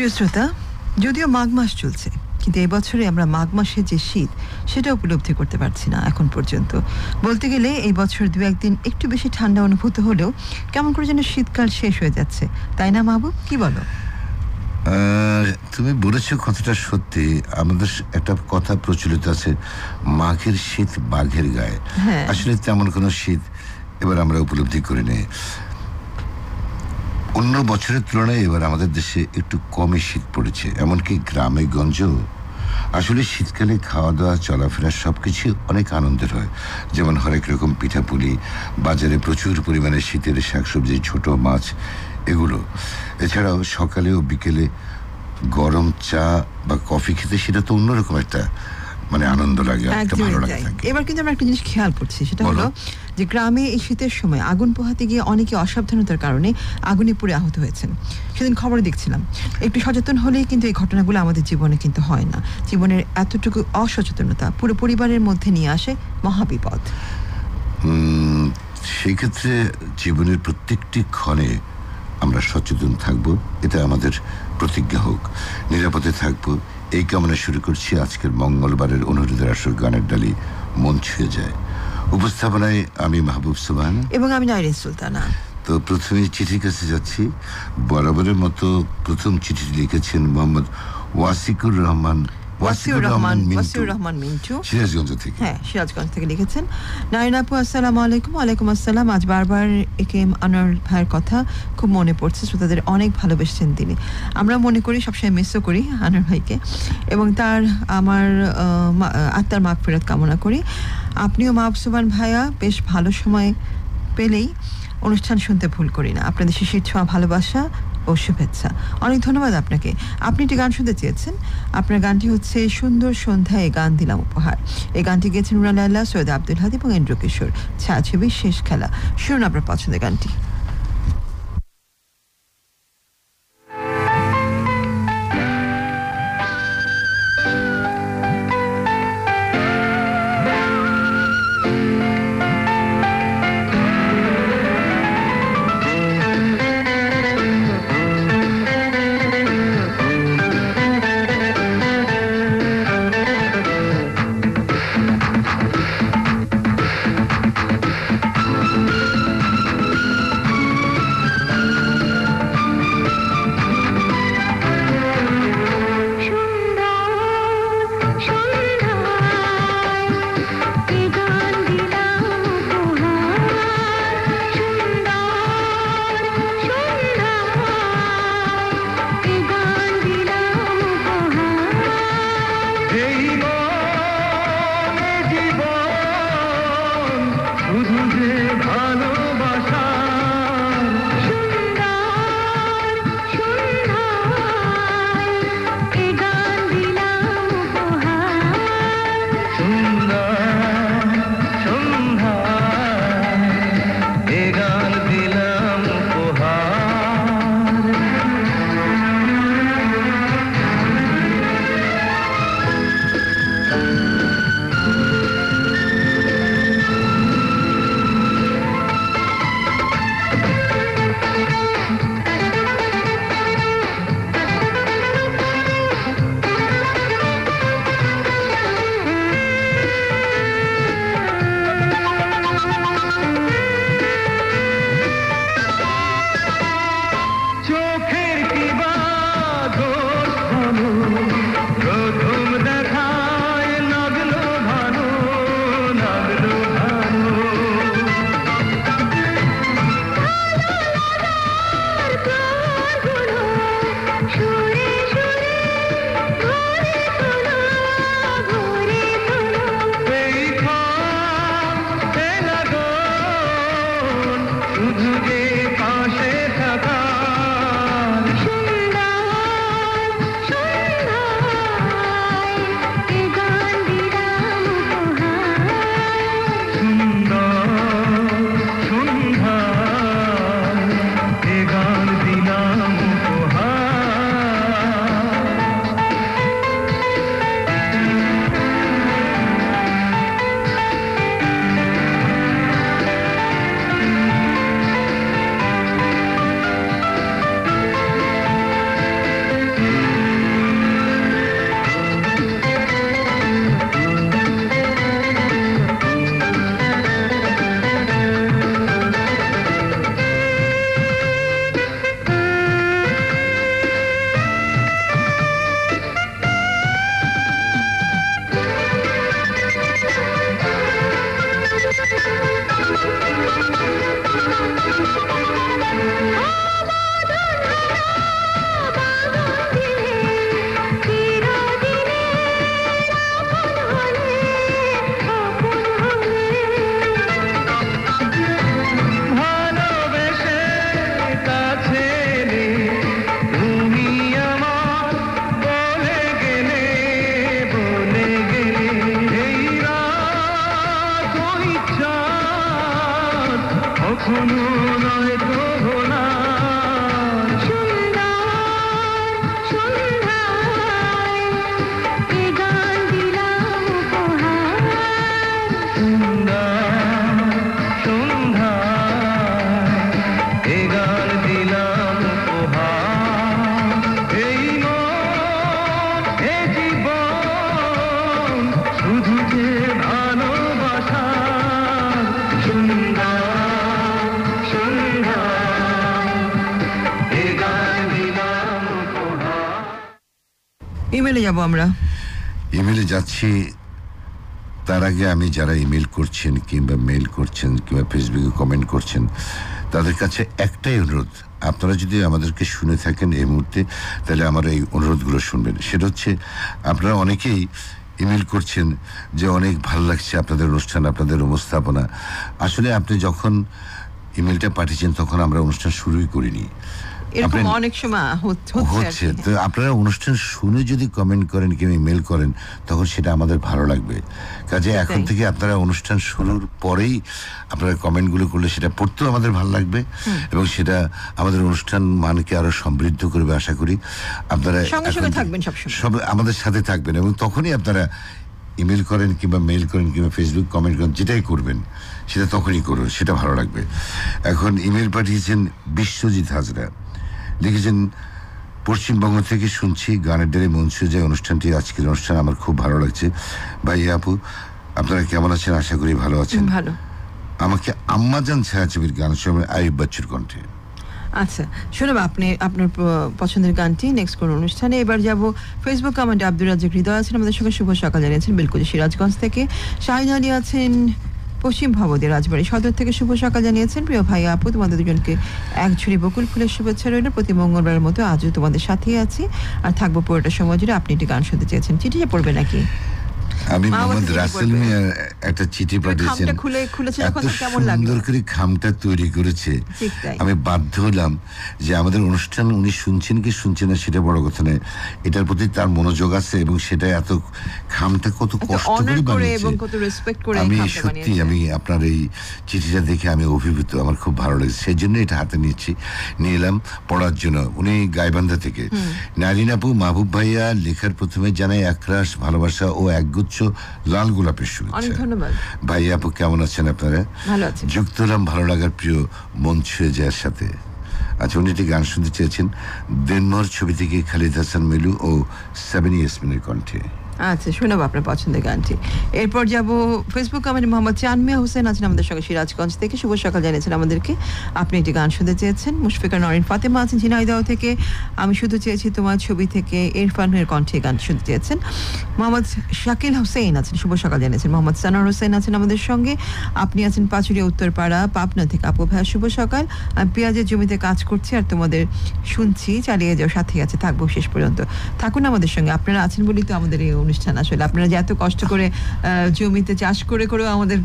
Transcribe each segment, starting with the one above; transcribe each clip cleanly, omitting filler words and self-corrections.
প্রিয় শ্রোতা, যদিও মাঘ মাস চলছে, কিন্তু এই বছরে আমরা মাঘ মাসে যে শীত সেটা উপলব্ধি করতে পারছি না এখন পর্যন্ত। বলতে গেলে এই বছর দু একদিন একটু বেশি ঠান্ডা অনুভূত হলেও কেমন করে যেন শীতকাল শেষ হয়ে যাচ্ছে, তাই না মাহবুব? কি বলো? তুমি বলেছো কথাটা সত্যি। আমাদের একটা কথা প্রচলিত আছে, মাঘের শীত বাঘের গায়ে। আসলে তেমন কোনো শীত এবার আমরা উপলব্ধি করিনি। অন্য বছরের তুলনায় এবার আমাদের দেশে একটু কমই শীত পড়েছে, এমনকি গ্রামে গঞ্জেও। আসলে শীতকালে খাওয়া দাওয়া চলাফেরা সবকিছু অনেক আনন্দের হয়। যেমন হরেক রকম পিঠাপুলি, বাজারে প্রচুর পরিমাণে শীতের শাকসবজি, ছোট মাছ, এগুলো। এছাড়াও সকালে ও বিকেলে গরম চা বা কফি খেতে সেটা তো অন্যরকম একটা আনন্দ লাগে, একটা ভালো লাগে। এবার কিন্তু আমরা একটা জিনিস খেয়াল করছি, সেটা হলো যে গ্রামে এই শীতের সময় আগুন পোহাতে গিয়ে অনেকে অসাবধানতার কারণে আগুনে পুড়ে আহত হয়েছেন। সেদিন খবরে দেখছিলাম। একটু সচেতন হলেই কিন্তু এই ঘটনাগুলো আমাদের জীবনে কিন্তু হয় না। জীবনের এতটুকু অসচেতনতা পুরো পরিবারের মধ্যে নিয়ে আসে মহাবিপদ। সেই ক্ষেত্রে জীবনের প্রত্যেকটি ক্ষণে আমরা সচেতন থাকব, এটা আমাদের প্রতিজ্ঞা হোক। নিরাপদে থাকবো, এই কামনা শুরু করছি আজকের মঙ্গলবারের অনুরোধের আসর গানের ডালি মন ছুঁয়ে যায়। উপস্থাপনায় আমি মাহবুব সুবহান এবং আমি নাইরিন সুলতানা। তো প্রথমে চিঠির কাছে যাচ্ছি। বরাবরের মতো প্রথম চিঠি লিখেছেন মোহাম্মদ ওয়াসিকুর রহমান মিন্টু, সিরাজগঞ্জ থেকে। সিরাজগঞ্জ থেকে লিখেছেন, নাইন আপু আসসালামু আলাইকুম। ওয়ালাইকুম আসসালাম। আজ বারবার একে এম আনোয়ার ভাইয়ের কথা খুব মনে পড়ছে। শ্রোতাদের অনেক ভালোবেসেছেন তিনি। আমরা মনে করি, সবসময় মিসও করি আনোয়ার ভাইকে, এবং তার আমার আত্মার মাগফিরাত কামনা করি। আপনিও মাহবুব সুবহান ভাইয়া বেশ ভালো সময় পেলেই অনুষ্ঠান শুনতে ভুল করি না। আপনাদের শিশির ছোঁয়া ভালোবাসা ও শুভেচ্ছা। অনেক ধন্যবাদ আপনাকে। আপনি একটি গান শুনতে চেয়েছেন। আপনার গানটি হচ্ছে সুন্দর সন্ধ্যায় গান দিলাম উপহার। এই গানটি গেয়েছেন নুর আল্লাহ, সৈয়দ আব্দুল হাদী এবং এন্ড্রু কিশোর। ছায়াছবি শেষ খেলা। শুনুন আপনার পছন্দের গানটি। যাব আমরা? ইমেলে যাচ্ছি। তার আগে আমি যারা ইমেল করছেন কিংবা মেল করছেন কিংবা ফেসবুকে কমেন্ট করছেন তাদের কাছে একটাই অনুরোধ, আপনারা যদি আমাদেরকে শুনে থাকেন এই মুহূর্তে তাহলে আমার এই অনুরোধগুলো শুনবেন। সেটা হচ্ছে, আপনারা অনেকেই ইমেল করছেন যে অনেক ভালো লাগছে আপনাদের অনুষ্ঠান, আপনাদের উপস্থাপনা। আসলে আপনি যখন ইমেলটা পাঠিয়েছেন তখন আমরা অনুষ্ঠান শুরুই করিনি। এরকম অনেক সময় হচ্ছে। তো আপনারা অনুষ্ঠান শুনে যদি কমেন্ট করেন কিংবা ইমেল করেন তখন সেটা আমাদের ভালো লাগবে। কাজে এখন থেকে আপনারা অনুষ্ঠান শুরুর পরেই আপনারা কমেন্টগুলো করলে সেটা পড়তেও আমাদের ভালো লাগবে এবং সেটা আমাদের অনুষ্ঠান মানকে আরো সমৃদ্ধ করবে আশা করি। আপনারা সব আমাদের সাথে থাকবেন এবং তখনই আপনারা ইমেল করেন কিংবা মেল করেন কিংবা ফেসবুক কমেন্ট করেন, যেটাই করবেন সেটা তখনই করুন, সেটা ভালো লাগবে। এখন ইমেল পাঠিয়েছেন বিশ্বজিৎ হাজরা, লিখেছেন, পশ্চিমবঙ্গ থেকে শুনছি গানের ডেরে মঞ্চে যে অনুষ্ঠানটি, আজকের অনুষ্ঠান আমার খুব ভালো লাগছে। ভাই আপু আপনারা কেমন আছেন? আশা করি ভালো আছেন। ভালো। আমাকে আম্মাজান ছায়াছবির গান শোনাবেন আইয়ুব বাচ্চুর কণ্ঠে। আচ্ছা, শুনব আপনি আপনার পছন্দের গানটি নেক্সট কোন অনুষ্ঠানে। এবার যাব ফেসবুক কমেন্টে। আব্দুর রাজ্জাক হৃদয় আছেন আমাদের সঙ্গে, শুভ সকাল জানিয়েছেন বিলকুল সিরাজগঞ্জ থেকে। শাহিন আলী আছেন পশ্চিম ভবদী রাজবাড়ী সদর থেকে, শুভ সকাল জানিয়েছেন। প্রিয় ভাই আপু, তোমাদের দুজনকে এক ঝুড়ি বকুল ফুলের শুভেচ্ছা রইল। প্রতি মঙ্গলবারের মতো আজও তোমাদের সাথেই আছি আর থাকবো পুরোটা সময় জুড়ে। আপনি একটি গান শুনতে চেয়েছেন, চিঠিটা পড়বে নাকি? আমি মোহাম্মদ রাসেল মিয়া একটা চিঠি পাঠিয়েছেন, এত সুন্দর করে খামটা তৈরি করেছে, আমি বাধ্য হলাম যে আমাদের অনুষ্ঠান উনি শুনছেন কি শুনছেন না সেটা বড় কথা নয়, এটার প্রতি তার মনোযোগ আছে এবং সেটা এত খামটা কত কষ্ট করে বানিয়েছে। আমি সত্যি আমি আপনার এই চিঠিটা দেখে আমি অভিভূত, আমার খুব ভালো লেগেছে, সেই জন্য এটা হাতে নিয়ে এলাম পড়ার জন্য। উনি গাইবান্ধা থেকে। নারিন আপু, মাহবুব ভাইয়া লেখার প্রথমে জানাই একরাশ ভালোবাসা ও একগুচ্ছ লাল গোলাপের শুভেচ্ছা। ভাই আপু কেমন আছেন আপনারা? যুক্ত হলাম ভালো লাগার প্রিয় মন ছুঁয়ে যাওয়ার সাথে। আচ্ছা, উনি একটি গান শুনতে চেয়েছেন দেনমোহর ছবি থেকে খালিদ হাসান মেলু ও সাবিনী ইয়াসমিনের কণ্ঠে। আচ্ছা, শোনাবো আপনার পছন্দের গানটি। এরপর যাব ফেসবুক কমেন্টে। মোহাম্মদ চানমিয়া হোসেন আছেন আমাদের সঙ্গে সিরাজগঞ্জ থেকে, শুভ সকাল জানিয়েছেন আমাদেরকে। আপনি একটি গান শুনতে চেয়েছেন। মুশফিকা নরিন ফাতেমা আছেন ঝিনাইদহ থেকে, আমি শুধু চেয়েছি তোমার ছবি থেকে ইরফানের কণ্ঠে গান শুনতে চেয়েছেন। মোহাম্মদ শাকিল হোসেন আছেন, শুভ সকাল জানিয়েছেন। মোহাম্মদ সানোয়ার হোসেন আছেন আমাদের সঙ্গে, আপনি আছেন পাচুরিয়া উত্তরপাড়া পাবনা থেকে। আপু ভাইয়া শুভ সকাল, আমি পেঁয়াজের জমিতে কাজ করছি আর তোমাদের শুনছি, চালিয়ে যাও, সাথে আছে, থাকবো শেষ পর্যন্ত, থাকুন আমাদের সঙ্গে। আপনারা আছেন বলেই তো আমাদের এই অনুষ্ঠান। আসলে আপনারা যে এত কষ্ট করে জমিতে চাষ করে করেও আমাদের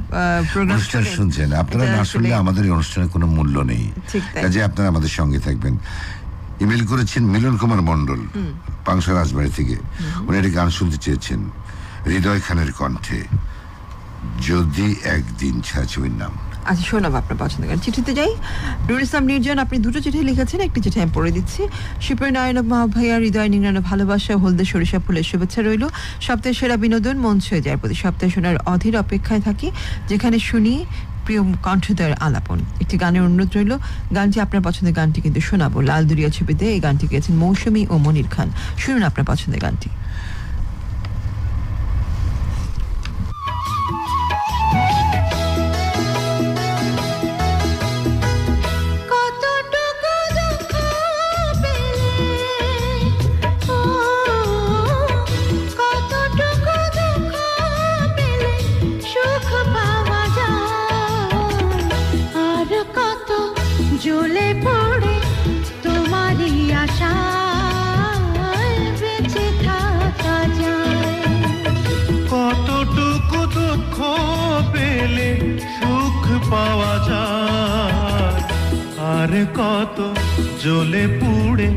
প্রোগ্রাম শুনছেন, আপনারা না শুনলে আমাদের এই অনুষ্ঠানের কোনো মূল্য নেই। কাজে আপনারা আমাদের সঙ্গে থাকবেন। ইমেল করেছেন মিলন কুমার মণ্ডল পাংশা রাজবাড়ি থেকে, উনি একটি গান শুনতে চেয়েছেন হৃদয় খানের কণ্ঠে, যদি একদিন, ছায়াছবির নাম। আচ্ছা, শোনাবো আপনার পছন্দের গান। চিঠিতে যাই। নুরুল ইসলাম নির্জন, আপনি দুটো চিঠি লিখেছেন, একটি চিঠি আমি পড়ে দিচ্ছি। শিল্পী নারায়ণ ভাইয়া, হৃদয় নিংড়ানো ভালোবাসা, হলদে সরিষা ফুলের শুভেচ্ছা রইল। সপ্তাহের সেরা বিনোদন মন ছুঁয়ে যায়, প্রতি সপ্তাহে শোনার অধীর অপেক্ষায় থাকি, যেখানে শুনি প্রিয় কণ্ঠদ্বয়ের আলাপন। একটি গানের অনুরোধ রইল, গানটি আপনার পছন্দের গানটি কিন্তু শোনাবো। লাল দুরিয়া ছবিতে এই গানটি গেয়েছেন মৌসুমী ও মনির খান। শুনুন আপনার পছন্দের গানটি। জ্বলে পড়ে তোমারই আশায় বেঁচে থাকা যায়, কতটুকু দুঃখ পেলে সুখ পাওয়া যায়, আর কত জ্বলে পুড়ে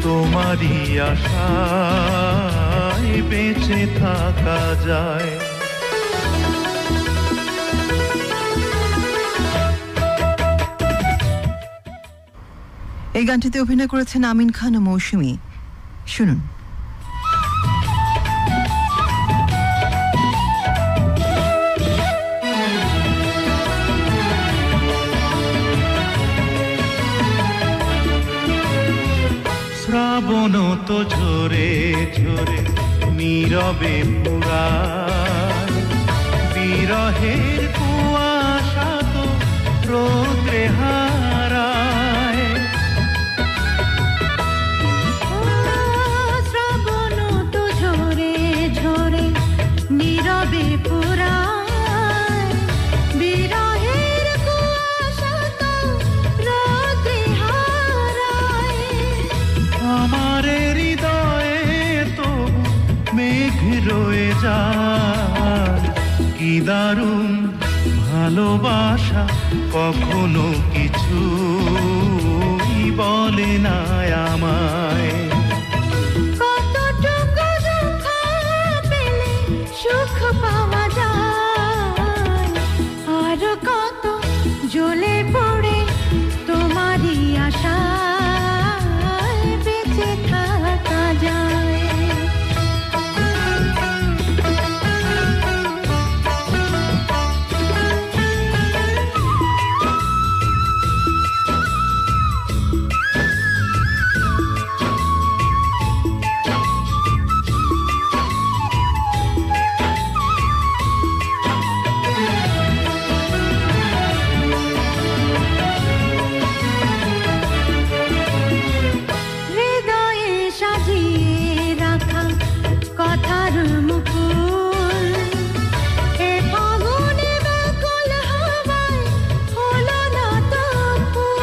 তোমারই আশায় বেঁচে থাকা যায়। এই গানটিতে অভিনয় করেছেন আমিন খান ও মৌসুমী। শুনুন। শ্রাবণ তো ঝরে ঝরে নীরবে পুরায়, বিরহের কুয়াশা তো রোদ্রে হারায়, শ্রাবণ তো ঝরে বয়ে যায়। কি দারুণ ভালোবাসা, কখনো কিছু বলে না আমায়। কতটুকু দুঃখ পেলে সুখ পাওয়া যায়, আর কত জ্বলে পড়ে তোমারই আশায় বেঁচে থাকা যায়। হৃদয়ে সাজিয়ে রাখা কথার মুকুল, এ ফাগুনে ব্যাকুল হাওয়ায় হলো না তো ফুল।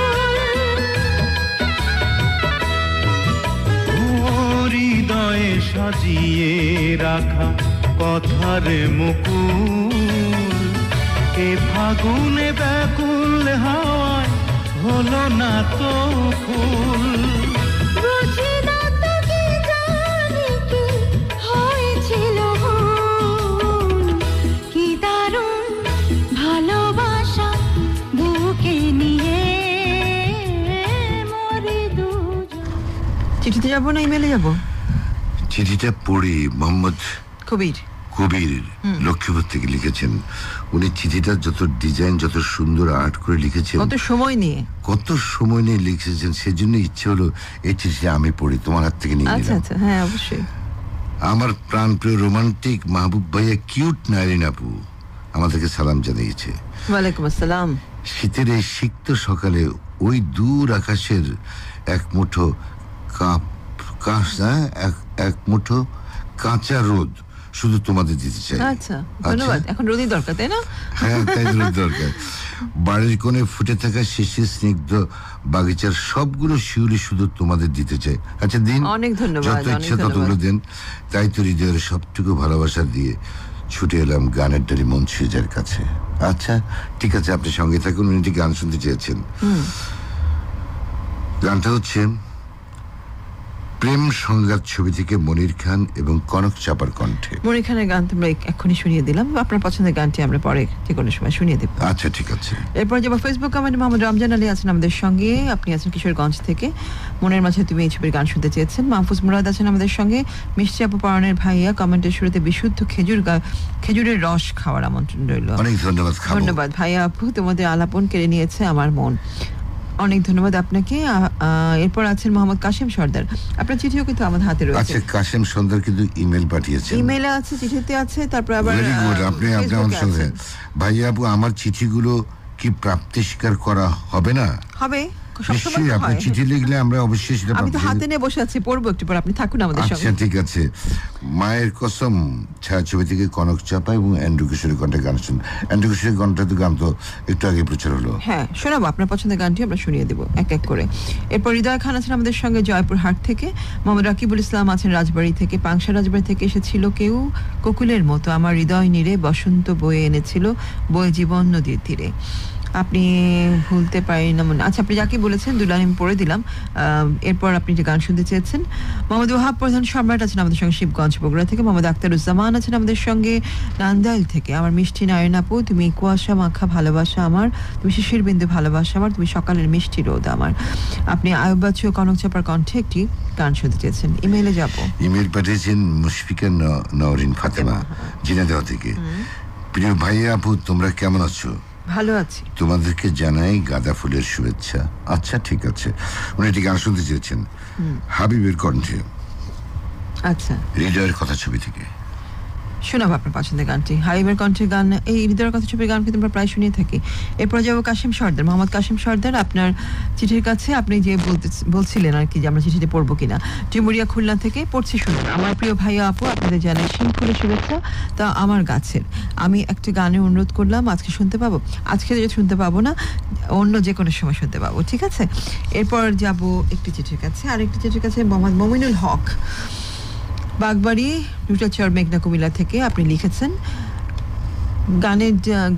হৃদয়ে সাজিয়ে রাখা কথার মুকুল, এ ফাগুনে ব্যাকুল হাওয়ায় হলো না তো ফুল। বুঝি না তো কি জানি কি হয়েছিল ভুল, কি দারুণ ভালোবাসা বুকে নিয়ে মরে দুজন। চিঠিতে যাবো না ইমেলে যাবো? চিঠিটা পড়ি। মোহাম্মদ কবির কবির লক্ষ্মীপুর থেকে লিখেছেন। উনি চিঠিটা যত ডিজাইন, যত সুন্দর আর্ট করে লিখেছেন, কত সময় নিয়ে। কত সময় নিয়ে লিখেছেন, সেজন্য ইচ্ছে হলো এই চিঠিটা আমি পড়ি, তোমার হাত থেকে নিয়ে আচ্ছা নিলাম। আচ্ছা, হ্যাঁ অবশ্যই। আমার প্রাণপ্রিয় রোমান্টিক মাহবুব ভাইয়া কিউট নারিন আপু আমাদেরকে সালাম জানিয়েছে। ওয়ালাইকুম আসসালাম। শীতের এই সিক্ত সকালে ওই দূর আকাশের এক মুঠো এক মুঠো কাঁচা রোদ শুধু তোমাদের দিতে চাই। আচ্ছা ধন্যবাদ। এখন রোদই দরকার, তাই না? হ্যাঁ, তাই রোদ দরকার। বাড়ির কোণে ফুটে থাকা শিশির স্নিগ্ধ বাগিচার সবগুলো শিউলি শুধু তোমাদের দিতে চাই। আচ্ছা দিন, অনেক ধন্যবাদ, যত অনেক ইচ্ছা ধন্যবাদ। ততগুলো দিন। তাই তো হৃদয়ের সবটুকু ভালোবাসা দিয়ে ছুটে এলাম গানের ডালি মুন্সিজার কাছে। আচ্ছা ঠিক আছে, আপনি সঙ্গে থাকুন। উনি একটি গান শুনতে চেয়েছেন। গানটা হচ্ছে প্রেম সংঘাত ছবি থেকে মনির খান এবং কনক চাপার কণ্ঠে। মনির খানের গান তোমরা এক্ষুনি শুনিয়ে দিলাম। আপনার পছন্দের গানটি আমরা পরে যে কোনো সময় শুনিয়ে দেব। আচ্ছা ঠিক আছে। এরপর যাবো ফেসবুক কমেন্টে। মোহাম্মদ রমজান আলী আছেন আমাদের সঙ্গে। আপনি আছেন কিশোরগঞ্জ থেকে। মনের মাঝে তুমি এই ছবির গান শুনতে চেয়েছেন। মাহফুজ মুরাদ আছেন আমাদের সঙ্গে। মিষ্টি আপু পরাণের ভাইয়া কমেন্টের শুরুতে বিশুদ্ধ খেজুরের রস খাওয়ার আমন্ত্রণ রইল। অনেক ধন্যবাদ। ধন্যবাদ ভাইয়া আপু, তোমাদের আলাপন কেড়ে নিয়েছে আমার মন। অনেক ধন্যবাদ আপনাকে। এরপর আছেন মোহাম্মদ কাশেম সর্দার। আপনার চিঠিও কিন্তু আমাদের হাতে রয়েছে। আচ্ছা, কাশেম সর্দার কিন্তু ইমেল পাঠিয়েছেন। ইমেলে আছে, চিঠিতে আছে, তারপর আবার ভেরি গুড। আপনি আমার সঙ্গে ভাইয়া আপু, আমার চিঠিগুলো কি প্রাপ্তি স্বীকার করা হবে না? হবে, নিশ্চয়ই। আপনি চিঠি লিখলে আমরা অবশ্যই সেটা আমি তো হাতে নিয়ে বসে আছি, পড়বো একটু পর। আপনি থাকুন আমাদের আচ্ছা সঙ্গে। ঠিক আছে। মায়ের কসম ছায়াছবি থেকে কনক চাপা এবং অ্যান্ড্রু কিশোরের কণ্ঠে গান শুন। অ্যান্ড্রু কিশোরের কণ্ঠে গান তো একটু আগে প্রচার হলো। হ্যাঁ শোনাবো, আপনার পছন্দের গানটি আমরা শুনিয়ে দেবো এক এক করে। এরপর হৃদয় খান আছেন আমাদের সঙ্গে জয়পুরহাট থেকে। মোহাম্মদ রাকিবুল ইসলাম আছেন রাজবাড়ি থেকে। পাংশা রাজবাড়ি থেকে এসেছিল কেউ কোকিলের মতো আমার হৃদয় নিরে বসন্ত বয়ে এনেছিল বয়ে জীবন নদীর তীরে। আপনি ভুলতে পারি না মনে। আচ্ছা, আপনি যাকে বলেছেন দুলান আমি পড়ে দিলাম। এরপর আপনি যে গান শুনতে চেয়েছেন। মোহাম্মদ ওয়াহাব প্রধান সম্রাট আছেন আমাদের সঙ্গে শিবগঞ্জ বগুড়া থেকে। মোহাম্মদ আখতারুজ্জামান আছেন আমাদের সঙ্গে নান্দাইল থেকে। আমার মিষ্টি নারায়ণ আপু, তুমি কুয়াশা মাখা ভালোবাসা আমার, তুমি শিশির বিন্দু ভালোবাসা আমার, তুমি সকালের মিষ্টি রোদ আমার। আপনি আয়ুব বাচ্চু ও কনক চাপার কণ্ঠে একটি গান শুনতে চেয়েছেন। ইমেইলে যাব। ইমেল পাঠিয়েছেন মুশফিকা নওরিন ফাতেমা ঝিনাইদহ থেকে। প্রিয় ভাইয়া আপু, তোমরা কেমন আছো? ভালো আছি। তোমাদেরকে জানাই গাঁদা ফুলের শুভেচ্ছা। আচ্ছা ঠিক আছে। উনি একটি গান শুনতে চেয়েছেন হাবিবের কণ্ঠে, আচ্ছা হৃদয়ের কথা ছবি থেকে। শোনাবো আপনার পছন্দের গানটি। হাবিবের কণ্ঠের গান, এই হৃদয়ের কথা ছবির গান কিন্তু আমরা প্রায় শুনিয়ে থাকি। এরপর যাবো কাশিম সর্দার। মোহাম্মদ কাশিম সর্দার, আপনার চিঠির কাছে আপনি যে বলছিলেন আর কি যে আমরা চিঠিতে পড়বো কিনা। টিমুরিয়া খুলনা থেকে পড়ছি, শুনুন। আমার প্রিয় ভাইয়া আপু, আপনাদের জানাই শিমফুলের শুভেচ্ছা তা আমার গাছের। আমি একটি গানের অনুরোধ করলাম, আজকে শুনতে পাবো? আজকে যদি শুনতে পাবো না, অন্য যে কোনো সময় শুনতে পাবো, ঠিক আছে? এরপর যাব একটি চিঠির কাছে, আর একটি চিঠির কাছে মোহাম্মদ মমিনুল হক। বাগবাড়ি রুটাচর মেঘনা কুমিল্লা থেকে আপনি লিখেছেন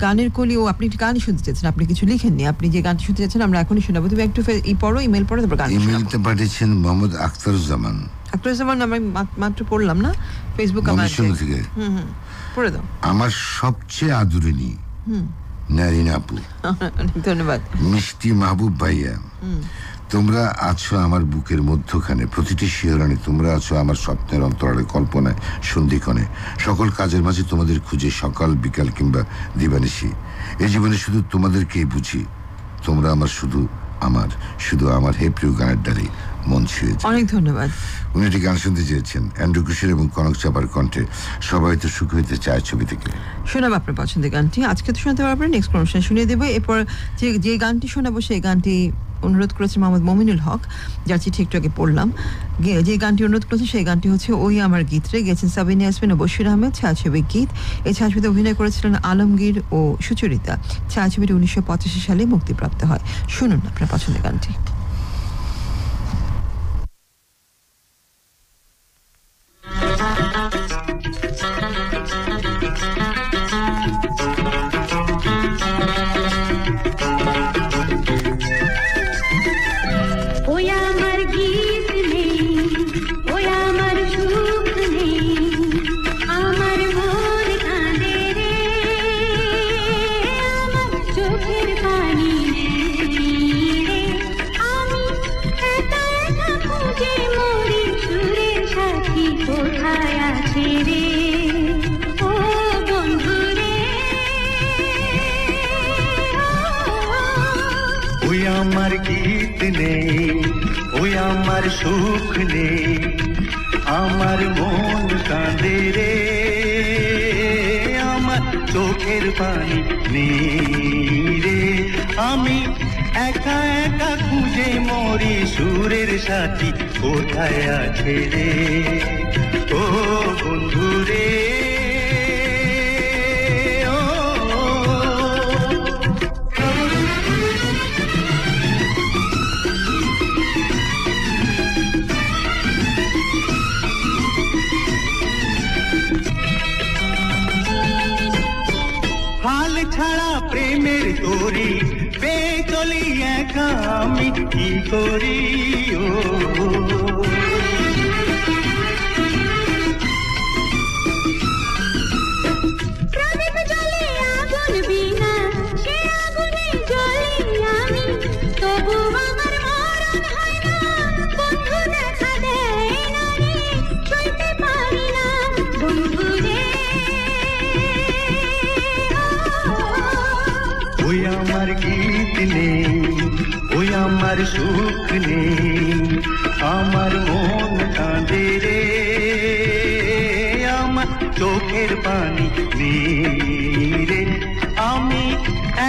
গানের কলি ও আপনি একটি গানই শুনতে চাচ্ছেন, আপনি কিছু লিখেননি, আপনি যে গানটি শুনতে চাচ্ছেন আমরা এখনই শোনাবো। তুমি একটু ইমেল পড়ো তারপর গান শোনাবো। ইমেলটা পাঠিয়েছেন মোহাম্মদ আখতারুজ্জামান। আখতারুজ্জামান আমরা মাত্র পড়লাম না ফেসবুক ময়মনসিংহ থেকে। পড়ে দাও। আমার সবচেয়ে আদরিনী নারিন আপু, অনেক ধন্যবাদ। মিষ্টি মাহবুব ভাইয়া, তোমরা আছো আমার বুকের মধ্যখানে, প্রতিটি শিহরণে তোমরা আছো আমার স্বপ্নের অন্তরালে, কল্পনায়, সন্ধিক্ষণে, সকল কাজের মাঝে তোমাদের খুঁজে, সকাল বিকাল কিংবা দিবানিশি। এই জীবনে শুধু তোমাদেরকেই বুঝি, তোমরা আমার শুধু আমার হে প্রিয় গানের ডালি মন ছুঁয়েছে। অনেক ধন্যবাদ। উনি একটি গান শুনতে চেয়েছেন অ্যান্ড্রু কিশোর এবং কনক চাপার কণ্ঠে, সবাই তো সুখ হইতে চায় ছবি থেকে। শোনাবো আপনার পছন্দের গানটি, আজকে তো শোনাতে পারবেন, নেক্সট অনুষ্ঠান শুনিয়ে দেবো। এরপর যে গানটি শোনাবো সেই গানটি অনুরোধ করেছেন মোহাম্মদ মমিনুল হক, যার চিঠি একটু আগে পড়লাম। যে গানটি অনুরোধ করেছেন সেই গানটি হচ্ছে ওই আমার গীত রে, গেছেন সাবিনা ইয়াসমিন ও বশির আহমেদ। ছায়াছবি গীত, এই ছায়াছবিতে অভিনয় করেছিলেন আলমগীর ও সুচরিতা। ছায়াছবিটি 1985 সালে মুক্তিপ্রাপ্ত হয়। শুনুন আপনার পছন্দের গানটি। ওই আমার গীত নেই, ওই আমার সুখ নেই, আমার মন কাঁদে রে, আমার চোখের পানি নেই রে, আমি একা একা খুঁজে মরি, সুরের সাথী কোথায় আছে রে, ও বন্ধু রে, ওই আমার গীত নেই, ওই আমার সুখ নেই, আমার মন কাঁদে রে, আমার চোখের পানি নেই রে, আমি একা একা খুঁজে মরি, সুরের সাথী কোথায় আছে রে, ও বন্ধু রে, ও হাল ছাড়া প্রেমের তরি পেয়ে চলি একা আমি কি করি, ও প্রদীপ জ্বলে আগুন বিনা, সে আগুনে জ্বলি আমি, তবু আমার মরণ হয় না, বন্ধু দেখা দেয় না রে, সইতে পারি না বন্ধু রে, ওই আমার গীত নেই, ওই আমার সুখ নেই, আমার মন কাঁদে রে, আমার চোখের পানি নেই রে, আমি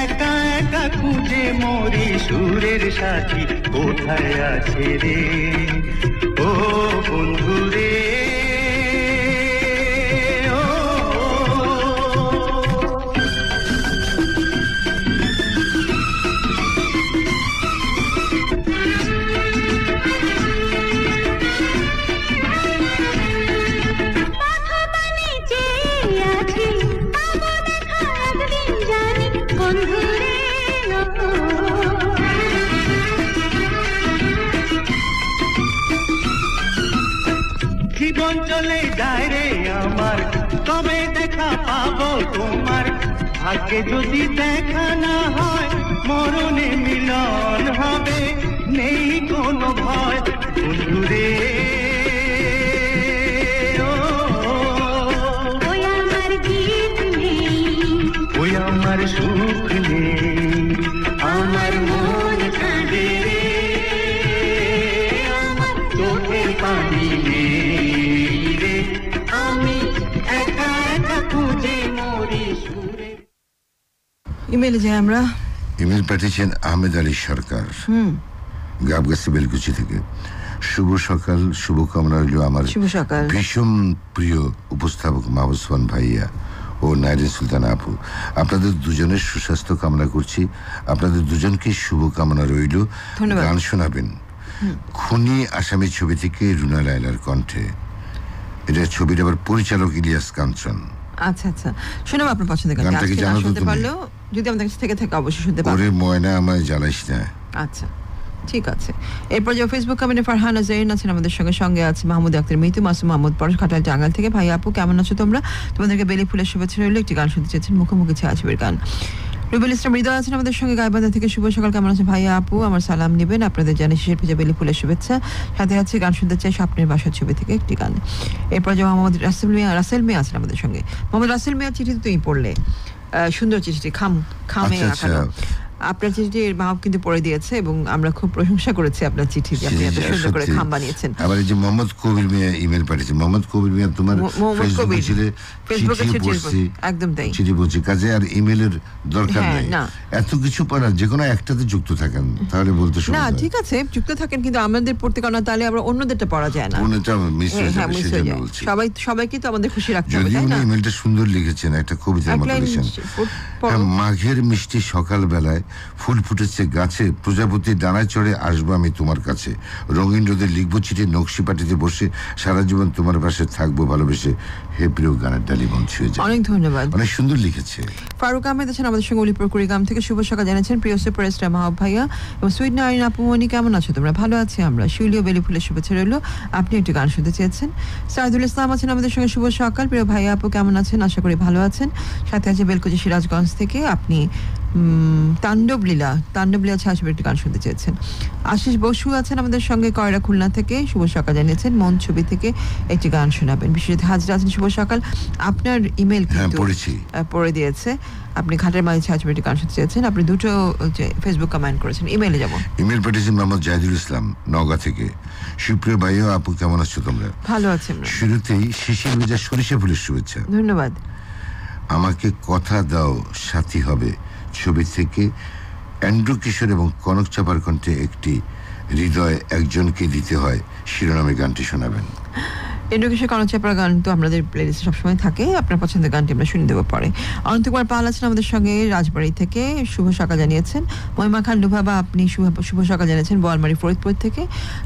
একা একা খুঁজে মরি, সুরের সাথী কোথায় আছে রে, ও বন্ধু রে, ও পানে চেয়ে আছি, পাবো দেখা একদিন জানি বন্ধু রে, জীবন চলে যায় রে আমার, তবে দেখা পাবো তোমার, ভাগ্যে যদি দেখা না হয়, মরণে মিলন হবে, নেই কোনো ভয় বন্ধু রে, ও ওই আমার গীত নেই, ওই আমার সুখ নেই, আমার মন কাঁদে রে, আমার চোখের পানি নেই রে, আমি একা একা খুঁজে মরি, সুরে ইমেলে যাই আমরা। ইমেল পাঠিয়েছেন আহমেদ আলী সরকার, গাবগাছি বেলকুচি থেকে। শুভ সকাল, শুভকামনা রইল আমার শুভ সকাল। ভীষণ প্রিয় উপস্থাপক মাহবুব ভাইয়া ও নাইরিন সুলতানা আপু, আপনাদের দুজনের সুস্বাস্থ্য কামনা করছি, আপনাদের দুজনকে শুভকামনা রইল। ধন্যবাদ। গান শোনাবেন খুনি আসামি ছবি থেকে রুনা লায়লার কণ্ঠে এটা ছবির আবার পরিচালক ইলিয়াস কাঞ্চন। আচ্ছা আচ্ছা, শোনাবো আপনার পছন্দের গানটি। গানটা কি আজকে না জানো তো শুনতে তুমি? পারলেও যদি আমাদের কাছে থেকে থাকে অবশ্যই শুনতে পারবো। ওরে ময়না আমায় জ্বালাইস না। আচ্ছা ঠিক আছে। এরপর যে ফেসবুক কমেন্টে ফারহানা জেরিন আছেন আমাদের সঙ্গে আছে মাহমুদ আক্তার মিতু, মাসুম মাহমুদ পরশ খাটাল টাঙ্গাল থেকে। ভাই আপু কেমন আছো তোমরা? তোমাদেরকে বেলি ফুলের শুভেচ্ছা রইল। একটি গান শুনতে চেয়েছেন, মুখোমুখি ছায়াছবির গান। রুবেল ইসলাম হৃদয় আছেন আমাদের সঙ্গে গাইবান্ধা থেকে। শুভ সকাল, কেমন আছে ভাইয়া আপু? আমার সালাম নেবেন, আপনাদের জানি শেষের পূজা বেলি ফুলের শুভেচ্ছা। সাথে আছে গান শুনতে চাই স্বপ্নের বাসার ছবি থেকে একটি গান। এরপর যে মোহাম্মদ রাসেল মিয়া আছেন আমাদের সঙ্গে। মোহাম্মদ রাসেল মিয়ার চিঠি তো তুমি পড়লে, সুন্দর চিঠিটি, খামে আচ্ছা, আঁকানো। আপনার চিঠির মাহব কিন্তু পড়ে দিয়েছে এবং আমরা খুব প্রশংসা করেছি আপনার চিঠি, যে আপনি এত সুন্দর করে খাম বানিয়েছেন। আবার এই যে মোহাম্মদ কবির মিয়া ইমেল পাঠিয়েছে। মোহাম্মদ কবির মিয়া তোমার মোহাম্মদ কবির ফেসবুকে চিঠি চিঠি পড়ছি, একদম তাই। চিঠি পড়ছি, কাজে আর ইমেলের দরকার হ্যাঁ, নাই। না। এত কিছু পড়ার যে কোনো একটাতে যুক্ত থাকেন, তাহলে বলতে না সুবিধা হয়। ঠিক আছে, যুক্ত থাকেন, কিন্তু আমাদের পড়তে কারণ তাহলে আবার অন্যদেরটা পড়া যায় না। মনেটা মিস হয়ে হ্যাঁ, যাবে, মিস হয়ে সেজন্য যায়। বলছি। সবাইকে তো আমাদের খুশি রাখতে হবে, যদিও তাই উনি না? ইমেলটা সুন্দর লিখেছেন, একটা কবিতার এক মতো লাইন লিখেছেন। পড়ো। হ্যাঁ, মাঘের মিষ্টি সকাল বেলায় ফুল ফুটেছে গাছে, প্রজাপতি ডানায় চড়ে আসবো আমি তোমার কাছে, রঙিন রোদে লিখবো চিঠি, নকশি পাটিতে বসে সারা জীবন তোমার পাশে থাকবো ভালোবেসে, হে প্রিয় গানের ডালি মন ছুঁয়ে যায়। অনেক ধন্যবাদ। অনেক সুন্দর লিখেছে। ফারুক আহমেদ আছেন আমাদের সঙ্গে উলিপুর কুড়িগ্রাম থেকে। শুভ সকাল জানাচ্ছেন প্রিয় সুপারস্টার মাহব ভাইয়া এবং সুইট নারীন আপুমনি, কেমন আছো তোমরা? ভালো আছি আমরা। শিউলিও বেলি ফুলের শুভেচ্ছা রইল। আপনি একটি গান শুনতে চেয়েছেন। সাইদুল ইসলাম আছেন আমাদের সঙ্গে। শুভ সকাল প্রিয় ভাইয়া আপু, কেমন আছেন? আশা করি ভালো আছেন। সাথে আছে বেলকুচি সিরাজগঞ্জ থেকে। আপনি তাণ্ডবলীলা ছায়াছবির একটি গান শুনতে চেয়েছেন। আশিস বসু আছেন আমাদের সঙ্গে কয়রা খুলনা থেকে। শুভ সকাল জানিয়েছেন মন ছবি থেকে একটি গান শোনাবেন। বিশ্বজিৎ হাজরা আছেন। শুভ সকাল। আপনার ইমেল হ্যাঁ, কিন্তু পড়েছি। পড়ে দিয়েছে। আপনি ঘাটের মাঝে ছায়াছবির একটি গান শুনতে চেয়েছেন। আপনি দুটো ফেসবুক কমেন্ট করেছেন, ইমেলে যেমন। ইমেল পাঠিয়েছেন মোহাম্মদ জাহিদুল ইসলাম নওগাঁ থেকে। সুপ্রিয় ভাইয়া আপু, কেমন আছো তোমরা? ভালো আছি আমরা। শুরুতেই শিশির ভেজা সরিষা ফুলের শুভেচ্ছা। ধন্যবাদ। আমাকে কথা দাও সাথী হবে ছবি থেকে অ্যান্ড্রু কিশোর এবং কনক চাপার কণ্ঠে একটি হৃদয় একজনকে দিতে হয় শিরোনামে গানটি শোনাবেন। ইন্দ্রকিশোর কনকচাপার গান তো আমাদের প্লেলিস্টে সবসময় থাকে। আপনার পছন্দের গানটি আমরা শুনে দেবো পরে। অনন্ত কুমার পাল আছেন আমাদের সঙ্গে রাজবাড়ি থেকে। শুভ সকাল জানিয়েছেন। মহিমা খান লুভাবা, আপনি শুভ সকাল জানিয়েছেন বোয়ালমারি ফরিদপুর থেকে।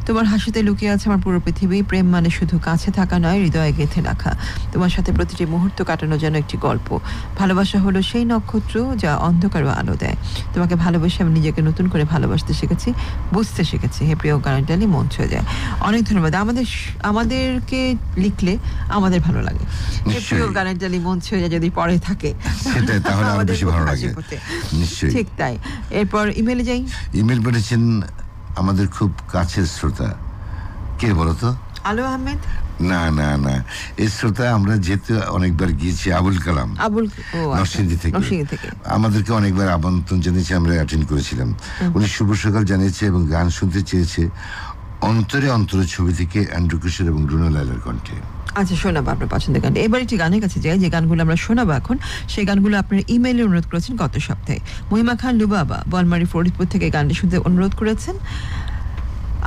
তোমার হাসিতে লুকিয়ে আছে আমার পুরো পৃথিবী, প্রেম মানে শুধু কাছে থাকা নয়, হৃদয়ে গেঁথে রাখা। তোমার সাথে প্রতিটি মুহূর্ত কাটানো যেন একটি গল্প। ভালোবাসা হলো সেই নক্ষত্র যা অন্ধকার ও আলো দেয়। তোমাকে ভালোবেসে আমি নিজেকে নতুন করে ভালোবাসতে শিখেছি, বুঝতে শিখেছি। হে প্রিয় গানের ডালি মন ছুঁয়ে যায়। অনেক ধন্যবাদ। আমাদেরকে লিখলে আমাদের ভালো লাগে। হে প্রিয় গানের ডালি মন ছুঁয়ে যায় যদি পরে থাকে, সেটাই, তাহলে আরো আমাদের বেশি ভালো খুব লাগে। হাসি ফোটে। নিশ্চয়ই। ঠিক তাই। এরপর ইমেলে যাই। ইমেল পাঠিয়েছেন আমাদের খুব কাছের শ্রোতা, কে বলতো? আলো আহমেদ। না না না, এই শ্রোতা আমরা যেতে অনেকবার গিয়েছি, আবুল কালাম আবুল, ও নরসিংদী থেকে। নরসিংদী থেকে আমাদেরকে অনেকবার আমন্ত্রণ জানিয়েছে, আমরা অ্যাটেন্ড করেছিলাম। উনি শুভ সকাল জানিয়েছে এবং গান শুনতে চেয়েছে অন্তরে অন্তরে ছবি থেকে অ্যান্ড্রু কিশোর এবং রুনা লায়লার কণ্ঠে। আচ্ছা, শোনাবো আপনার পছন্দের গান। এবার একটি গানের কাছে যাই, যে গানগুলো আমরা শোনাবো এখন, সেই গানগুলো আপনার ইমেইলে অনুরোধ করেছেন গত সপ্তাহে। মহিমা খান লুবাবা বোয়ালমারি ফরিদপুর থেকে গানটি শুনতে অনুরোধ করেছেন।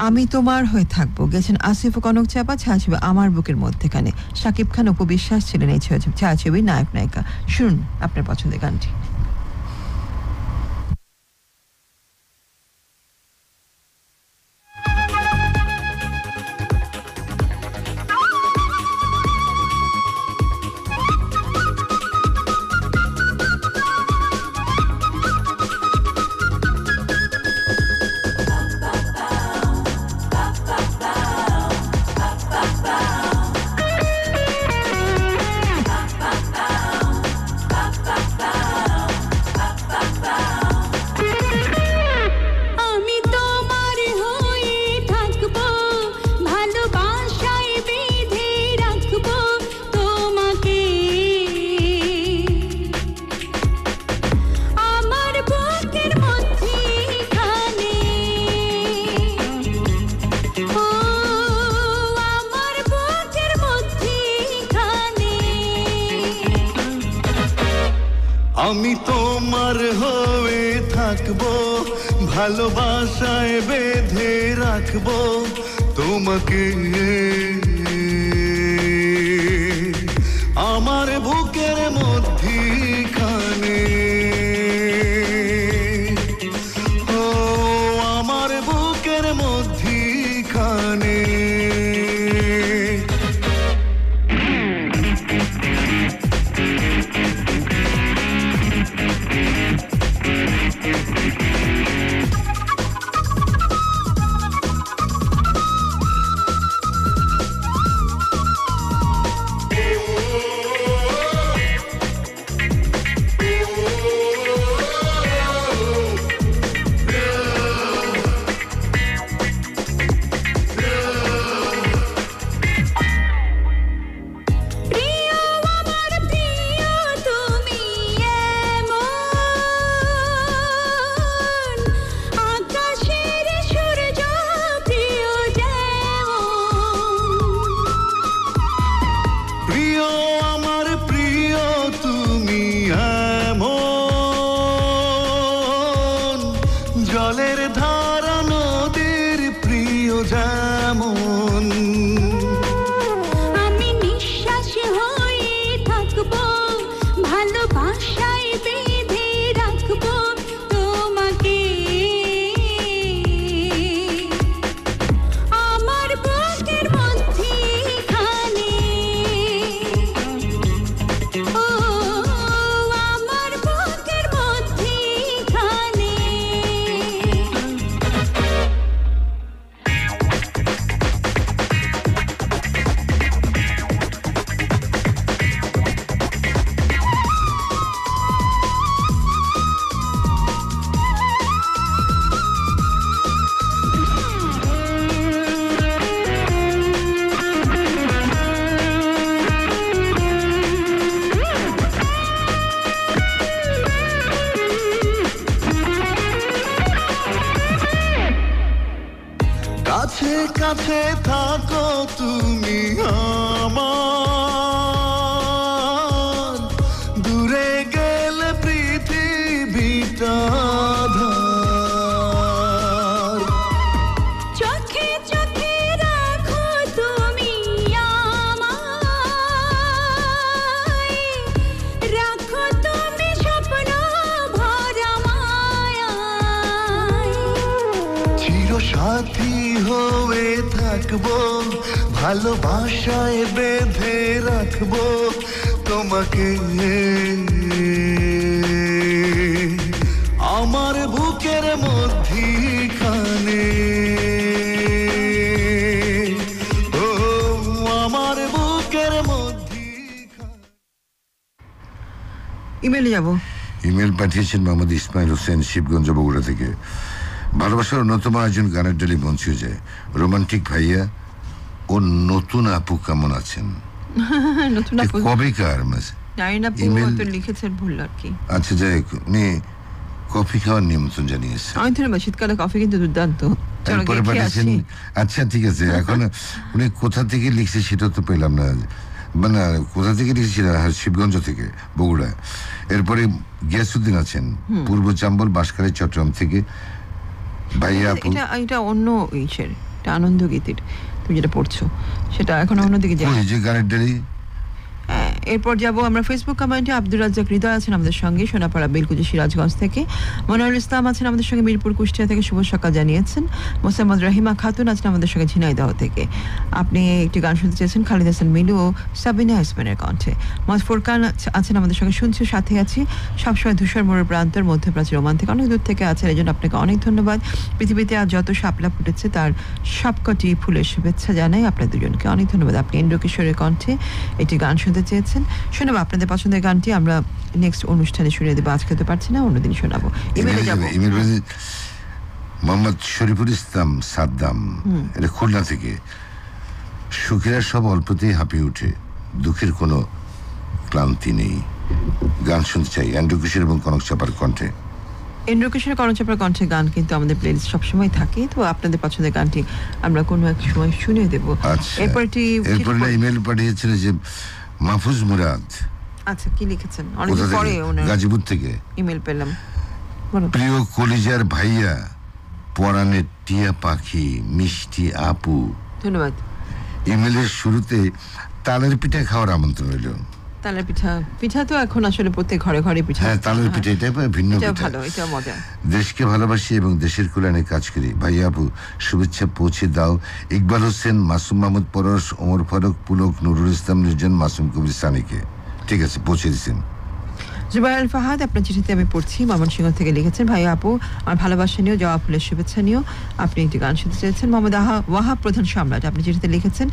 আমি তোমার হয়ে থাকবো গেছেন আসিফ ও কনক চাপা। ছায়াছবি আমার বুকের মধ্যেখানে। শাকিব খান অপু বিশ্বাস ছিলেন এই ছায়াছবির নায়ক নায়িকা। শুনুন আপনার পছন্দের গানটি। আমি তোমার হয়ে থাকবো, ভালোবাসায় বেঁধে রাখবো তোমাকে। আমার বুকের মধ্যেখানে, ও আমার বুকের মধ্যেখানে। আমি তোমার হয়ে থাকবো, ভালোবাসায় বেঁধে রাখবো তোমাকে। আমার বুকের মধ্যিখানে, ও আমার বুকের মধ্যিখানে। জলের ধারা নদীর প্রিয় যেমন আমি নিঃশ্বাস হয়ে থাকবো ভালোবাসায় বেঁধে রাখবো তোমাকে আমার বুকের মধ্যেখানে ও আমার বুকের মধ্যেখানে কাছে কাছে থাকো তুমি আমার দূরে গেলে পৃথিবীটা ধার চোখে চোখে রাখো তুমি আমায় রাখো তুমি স্বপ্ন ভরা মায়ায় চির সাথী হয়ে থাকবো ভালোবাসায় বেঁধে রাখবো তোমাকে আমার বুকের মধ্যিখানে ও আমার বুকের মধ্যিখানে ইমেলে যাব। ইমেল পাঠিয়েছেন মোহাম্মদ ইসমাইল হোসেন, শিবগঞ্জ, বগুড়া থেকে। ভালোবাসার অন্যতম আয়োজন গানের ডালি মঞ্চে যায়। রোমান্টিক ভাইয়া ও নতুন আপু কেমন আছেন? নতুন আপু কবেকার নারীন আপু ইমেল- হয়তো লিখেছেন ভুল আর কি। আচ্ছা, যাই হোক, উনি কফি খাওয়ার নিমন্ত্রণ জানিয়েছে। আমি ধন্যবাদ, শীতকালে কফি কিন্তু দুর্দান্ত। চলো এরপরে গিয়ে খেয়ে পাঠিয়েছেন। আসি। আচ্ছা, ঠিক আছে। এখন উনি কোথা থেকে লিখছে সেটা তো পেলাম না, মানে কোথা থেকে লিখেছিল? শিবগঞ্জ থেকে, বগুড়া। এরপরে গিয়াসুদ্দিন আছেন, পূর্ব চাম্বল, বাঁশখালী, চট্টগ্রাম থেকে। ভাইয়া আপু, এটা অন্য ইসের, এটা আনন্দ গীতির তুমি যেটা পড়ছো সেটা এখন অন্যদিকে যাই। ওই যে গানের ডালি। এরপর যাব আমরা ফেসবুক কমেন্টে। আব্দুর রাজ্জাক হৃদয় আছেন আমাদের সঙ্গে সোনাপাড়া, বেলকুচি, সিরাজগঞ্জ থেকে। মনোয়ারুল ইসলাম আছেন আমাদের সঙ্গে মিরপুর, কুষ্টিয়া থেকে শুভ সকাল জানিয়েছেন। মোসাম্মদ রাহিমা খাতুন আছেন আমাদের সঙ্গে ঝিনাইদহ থেকে। আপনি একটি গান শুনতে চেয়েছেন খালিদ হাসান মিলু ও সাবিনা ইসমানের কণ্ঠে। মোহাম্মদ ফোরকান আছেন আমাদের সঙ্গে, শুনছি সাথে আছি সবসময় ধূসর মোড়ের প্রান্তর মধ্যপ্রাচ্যের ওমান থেকে অনেক দূর থেকে আছেন, এই জন্য আপনাকে অনেক ধন্যবাদ। পৃথিবীতে আজ যত শাপলা ফুটেছে তার সবকটি ফুলের শুভেচ্ছা জানাই আপনার দুজনকে, অনেক ধন্যবাদ। আপনি ইন্দ্র কিশোরের কণ্ঠে একটি গান শুনতে চেয়েছেন, শোনাবো আপনাদের পছন্দের গানটি। আমরা নেক্সট অনুষ্ঠানে শুনিয়ে দেবো, আজকে তো পারছি না, অন্যদিন শোনাবো। ইমেলে যাবো। মোহাম্মদ শরীফুল ইসলাম সাদ্দাম, এটা খুলনা থেকে। সুখেরা সব অল্পতেই হাঁপিয়ে উঠে, দুঃখের কোনো ক্লান্তি নেই। গান শুনতে চাই অ্যান্ড্রু কিশোর এবং কনক চাপার কণ্ঠে। ইন্দ্র কিশোর, করণচাপার কণ্ঠে গান কিন্তু আমাদের প্লেলিস্ট সবসময় থাকে, তো আপনাদের পছন্দের গানটি আমরা কোনো এক সময় শুনিয়ে দেবো। আচ্ছা, এরপর ইমেল পাঠিয়েছিল যে মাহফুজ মুরাদ। আচ্ছা, কি লিখেছেন? অনেক কোথা থেকে? পরে ওনার গাজীপুর থেকে। ইমেল পেলাম। বলো। প্রিয় কলিজার ভাইয়া, পরাণের টিয়া পাখি, মিষ্টি আপু। ধন্যবাদ। ইমেলের শুরুতে তালের পিঠা খাওয়ার আমন্ত্রণ রইল। তালের পিঠা, পিঠা তো এখন আসলে প্রত্যেক ঘরে ঘরে পিঠা। হ্যাঁ, তালের পিঠা, এটা ভিন্ন এটা পিঠা। ভালো, এটা মজা। দেশকে ভালোবাসি এবং দেশের কল্যাণে কাজ করি। ভাইয়া আপু, শুভেচ্ছা পৌঁছে দাও ইকবাল হোসেন, মাসুম মাহমুদ পরশ, ওমর ফারুক, পুলক, নুরুল ইসলাম নির্জন, মাসুম কবির সানিকে। ঠিক আছে, পৌঁছে দিচ্ছেন। জুবাইর আল ফাহাদ, আপনার চিঠিতে আমি পড়ছি, ময়মনসিংহ থেকে লিখেছেন, ভাই আপু আমার ভালোবাসা নিয়েও, জবা ফুলের শুভেচ্ছা নিয়েও আপনি একটি গান শুনতে চেয়েছেন। মোহাম্মদ ওয়াহাব প্রধান সম্রাট, আপনি চিঠিতে লিখেছেন,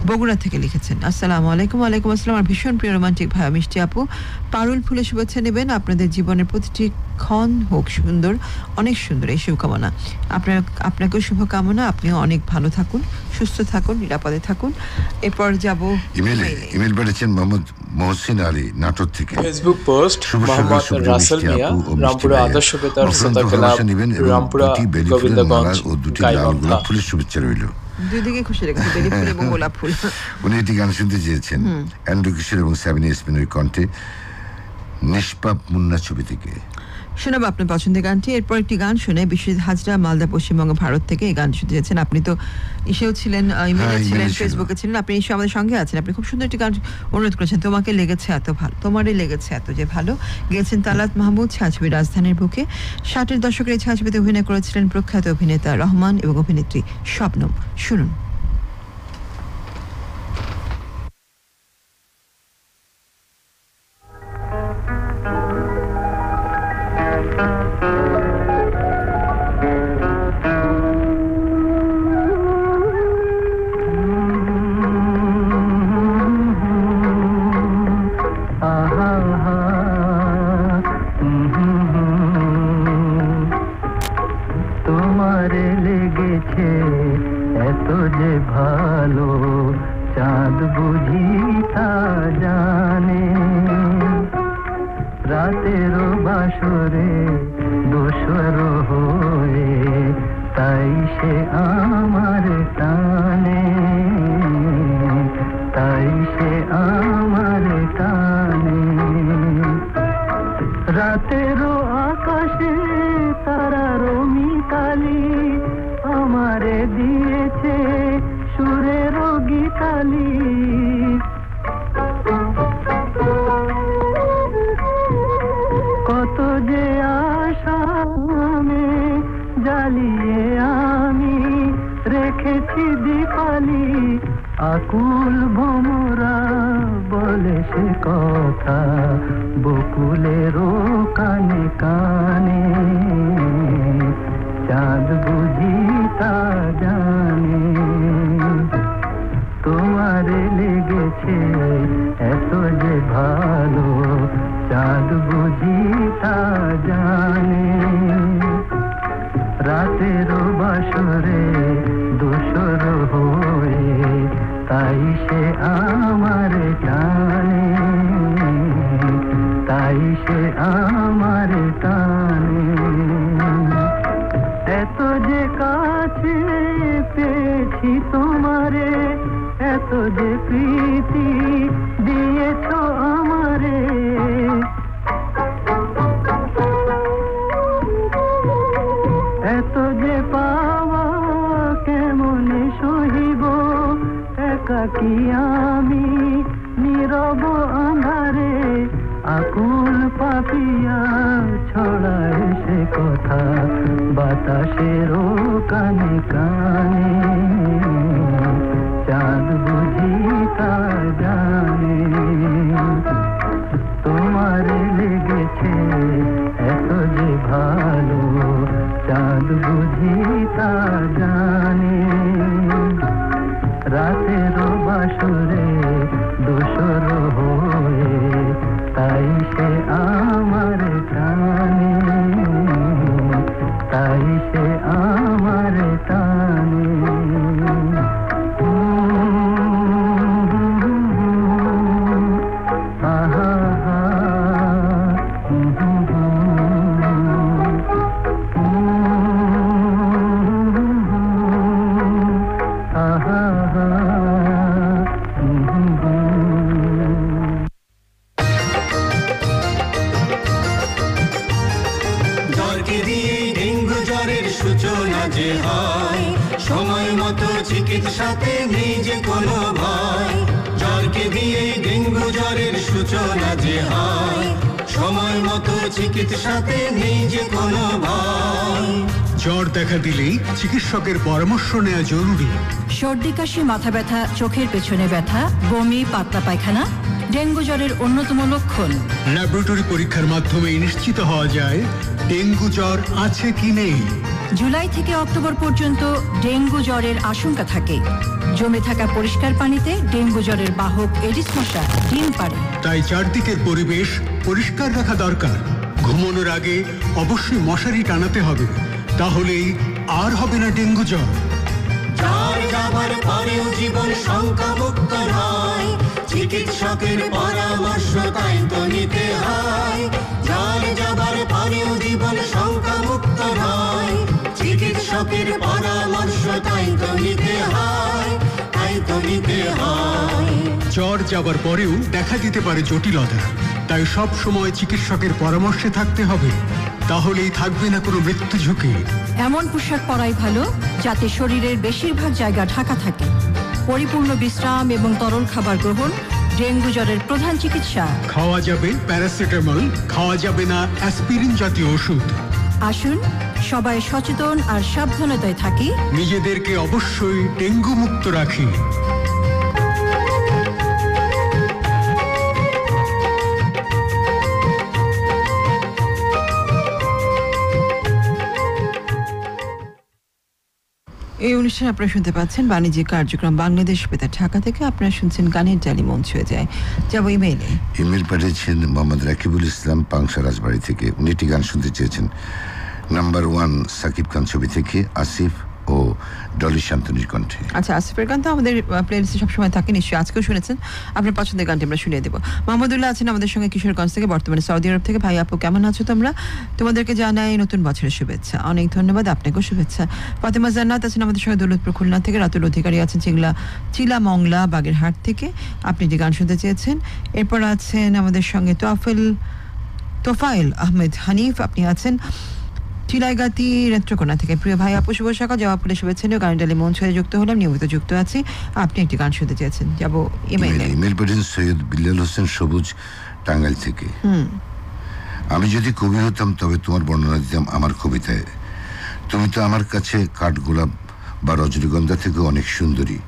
বগুড়া থেকে লিখেছেন, আসসালামু আলাইকুম। ওয়ালাইকুম আসসালাম। আমার ভীষণ প্রিয় রোমান্টিক ভাই মিষ্টি আপু, পারুল ফুলের শুভেচ্ছা নেবেন। আপনাদের জীবনের প্রতিটি ক্ষণ হোক সুন্দর, অনেক সুন্দর, এই শুভকামনা। আপনাকেও শুভকামনা। আপনিও অনেক ভালো থাকুন, সুস্থ থাকুন, নিরাপদে থাকুন। এরপর যাব ইমেল পাঠিয়েছেন মোহাম্মদ মহসিন আলী, নাটোর থেকে। ফেসবুক পোস্ট মোহাম্মদ রাসেল মিয়া, রামপুরা আদর্শ বেতার শ্রোতা ক্লাব, রামপুরা গোবিন্দগঞ্জ, গাইবান্ধা। ফুলের শুভেচ্ছা রইল। দুই দিকে খুশি রেখেছে, বেলি ফুল এবং গোলাপ ফুল। উনি এটি গান শুনতে চেয়েছেন অ্যান্ড্রু কিশোর এবং সাবিনা ইসমানের কণ্ঠে, নিষ্পাপ মুন্না ছবি থেকে। শোনাবো আপনার পছন্দের গানটি। এরপর একটি গান শুনে বিশ্বজিৎ হাজরা, মালদা, পশ্চিমবঙ্গ, ভারত থেকে এই গান শুনতে যাচ্ছেন। আপনি তো ইসেও ছিলেন, ইমেলে ছিলেন, ফেসবুকে ছিলেন, আপনি এসে আমাদের সঙ্গে আছেন। আপনি খুব সুন্দর একটি গান অনুরোধ করেছেন, তোমাকে লেগেছে এত ভালো, তোমারই লেগেছে এত যে ভালো। গেয়েছেন তালাত মাহমুদ। ছায়াছবি রাজধানীর বুকে। 60-এর দশকের এই ছায়াছবিতে অভিনয় করেছিলেন প্রখ্যাত অভিনেতা রহমান এবং অভিনেত্রী শবনম। শুনুন। আকুল ভোমরা বলে সে কথা বকুলেরও কানে কানে, চাঁদ বুঝি তা জানে। তোমারে লেগেছে এত যে ভালো, চাঁদ বুঝি তা জানে। রাতের বাসরে দোসর হয়ে তাই সে আমার টানে, তাই সে আমার টানে। এত যে কাছে পেয়েছি তোমারে, এত যে প্রীতি দিয়েছ আমারে, এত যে পাওয়া কেমনে সহিব, একাকী আমি নীরব আঁধারে, আকুল পাপিয়া ছড়ায় সে কথা বাতাসেরও কানে কানে, চাঁদ বুঝি তা জানে। তোমারে লেগেছে এত যে ভালো, চাঁদ বুঝি তা জানে। রাতের বাসরে দোসর হয়ে তাই সে আমার টানে, তাই সে আমার টানে। চিকিৎসাতে নেই যে কোনো ভয়, জ্বরকে দিয়ে ডেঙ্গু জ্বরের সূচনা যে হয়, সময় মতো চিকিৎসাতে নেই যে কোনো ভয়। জ্বর দেখা দিলেই চিকিৎসকের পরামর্শ নেওয়া জরুরি। সর্দি কাশি, মাথা ব্যথা, চোখের পেছনে ব্যথা, বমি, পাতলা পায়খানা ডেঙ্গু জ্বরের অন্যতম লক্ষণ। ল্যাবরেটরি পরীক্ষার মাধ্যমে নিশ্চিত হওয়া যায় ডেঙ্গু জ্বর আছে কি নেই। জুলাই থেকে অক্টোবর পর্যন্ত ডেঙ্গু জ্বরের আশঙ্কা থাকে। জমে থাকা পরিষ্কার পানিতে ডেঙ্গু জ্বরের বাহক এডিস মশা ডিম পাড়ে। তাই চারদিকের পরিবেশ পরিষ্কার রাখা দরকার। ঘুমানোর আগে অবশ্যই মশারি টানাতে হবে, তাহলেই আর হবে না ডেঙ্গু জ্বর। জ্বর যাবার পরেও জীবন শঙ্কামুক্ত নয়, চিকিৎসকের পরামর্শ তাই তো নিতে হয়। জ্বর যাবার পরেও জীবন শঙ্কামুক্ত নয়, চিকিৎসকের পরামর্শ তাই তো নিতে হয়, তাই তো নিতে হয়। জ্বর যাবার পরেও দেখা দিতে পারে জটিলতা, তাই সব সময় চিকিৎসকের পরামর্শে থাকতে হবে। তাহলেই থাকবে না কোনো মৃত্যু ঝুঁকি। এমন পোশাক পরাই ভালো যাতে শরীরের বেশিরভাগ জায়গা ঢাকা থাকে। পরিপূর্ণ বিশ্রাম এবং তরল খাবার গ্রহণ ডেঙ্গু জ্বরের প্রধান চিকিৎসা। খাওয়া যাবে প্যারাসিটামল, খাওয়া যাবে না অ্যাসপিরিন জাতীয় ওষুধ। আসুন সবাই সচেতন আর সাবধানতায় থাকি, নিজেদেরকে অবশ্যই ডেঙ্গু মুক্ত রাখি। এই অনুষ্ঠানে আপনারা শুনতে পাচ্ছেন বাণিজ্যিক কার্যক্রম বাংলাদেশ বেতার ঢাকা থেকে। আপনারা শুনছেন গানের জালি মন ছুঁয়ে যায়। যাব ইমেইলে। ইমেল পাঠিয়েছেন মোহাম্মদ রাকিবুল ইসলাম পাংশা রাজবাড়ি থেকে। উনি একটি গান শুনতে চেয়েছেন নাম্বার 1 সাকিব খান ছবি থেকে আসিফ ও ডলি শান্তনির কণ্ঠে। আচ্ছা, আসিফের গান তো আমাদের প্লেলিস্টে সবসময় থাকে, নিশ্চয়ই আজকেও শুনেছেন। আপনার পছন্দের গানটি আমরা শুনিয়ে দেবো। মোহাম্মদুল্লাহ আছেন আমাদের সঙ্গে কিশোরগঞ্জ থেকে, বর্তমানে সৌদি আরব থেকে। ভাই আপু কেমন আছো তোমরা? তোমাদেরকে জানাই নতুন বছরের শুভেচ্ছা। অনেক ধন্যবাদ, আপনাকেও শুভেচ্ছা। ফাতেমা জান্নাত আছেন আমাদের সঙ্গে দৌলতপুর খুলনা থেকে। রাতুল অধিকারী আছেন চিলা মংলা বাগেরহাট থেকে। আপনি যে গান শুনতে চেয়েছেন। এরপর আছেন আমাদের সঙ্গে তোফাইল আহমেদ হানিফ, আপনি আছেন চিলাইগাতি নেত্রকোনা থেকে। প্রিয় ভাই আপু শুভ সকাল, জবাব ফুলে শুভেচ্ছা নিয়ে গানের ডালি মন ছুঁয়ে যুক্ত হলাম, নিয়মিত যুক্ত আছি। আপনি একটি গান শুনতে চেয়েছেন। যাব ইমেইলে। ইমেল পাঠিয়েছেন সৈয়দ বিল্লাল হোসেন সবুজ টাঙ্গাইল থেকে। আমি যদি কবি হতাম তবে তোমার বর্ণনা দিতাম আমার কবিতায়। তুমি তো আমার কাছে কাঠগোলাপ বা রজনীগন্ধা থেকে অনেক সুন্দরী।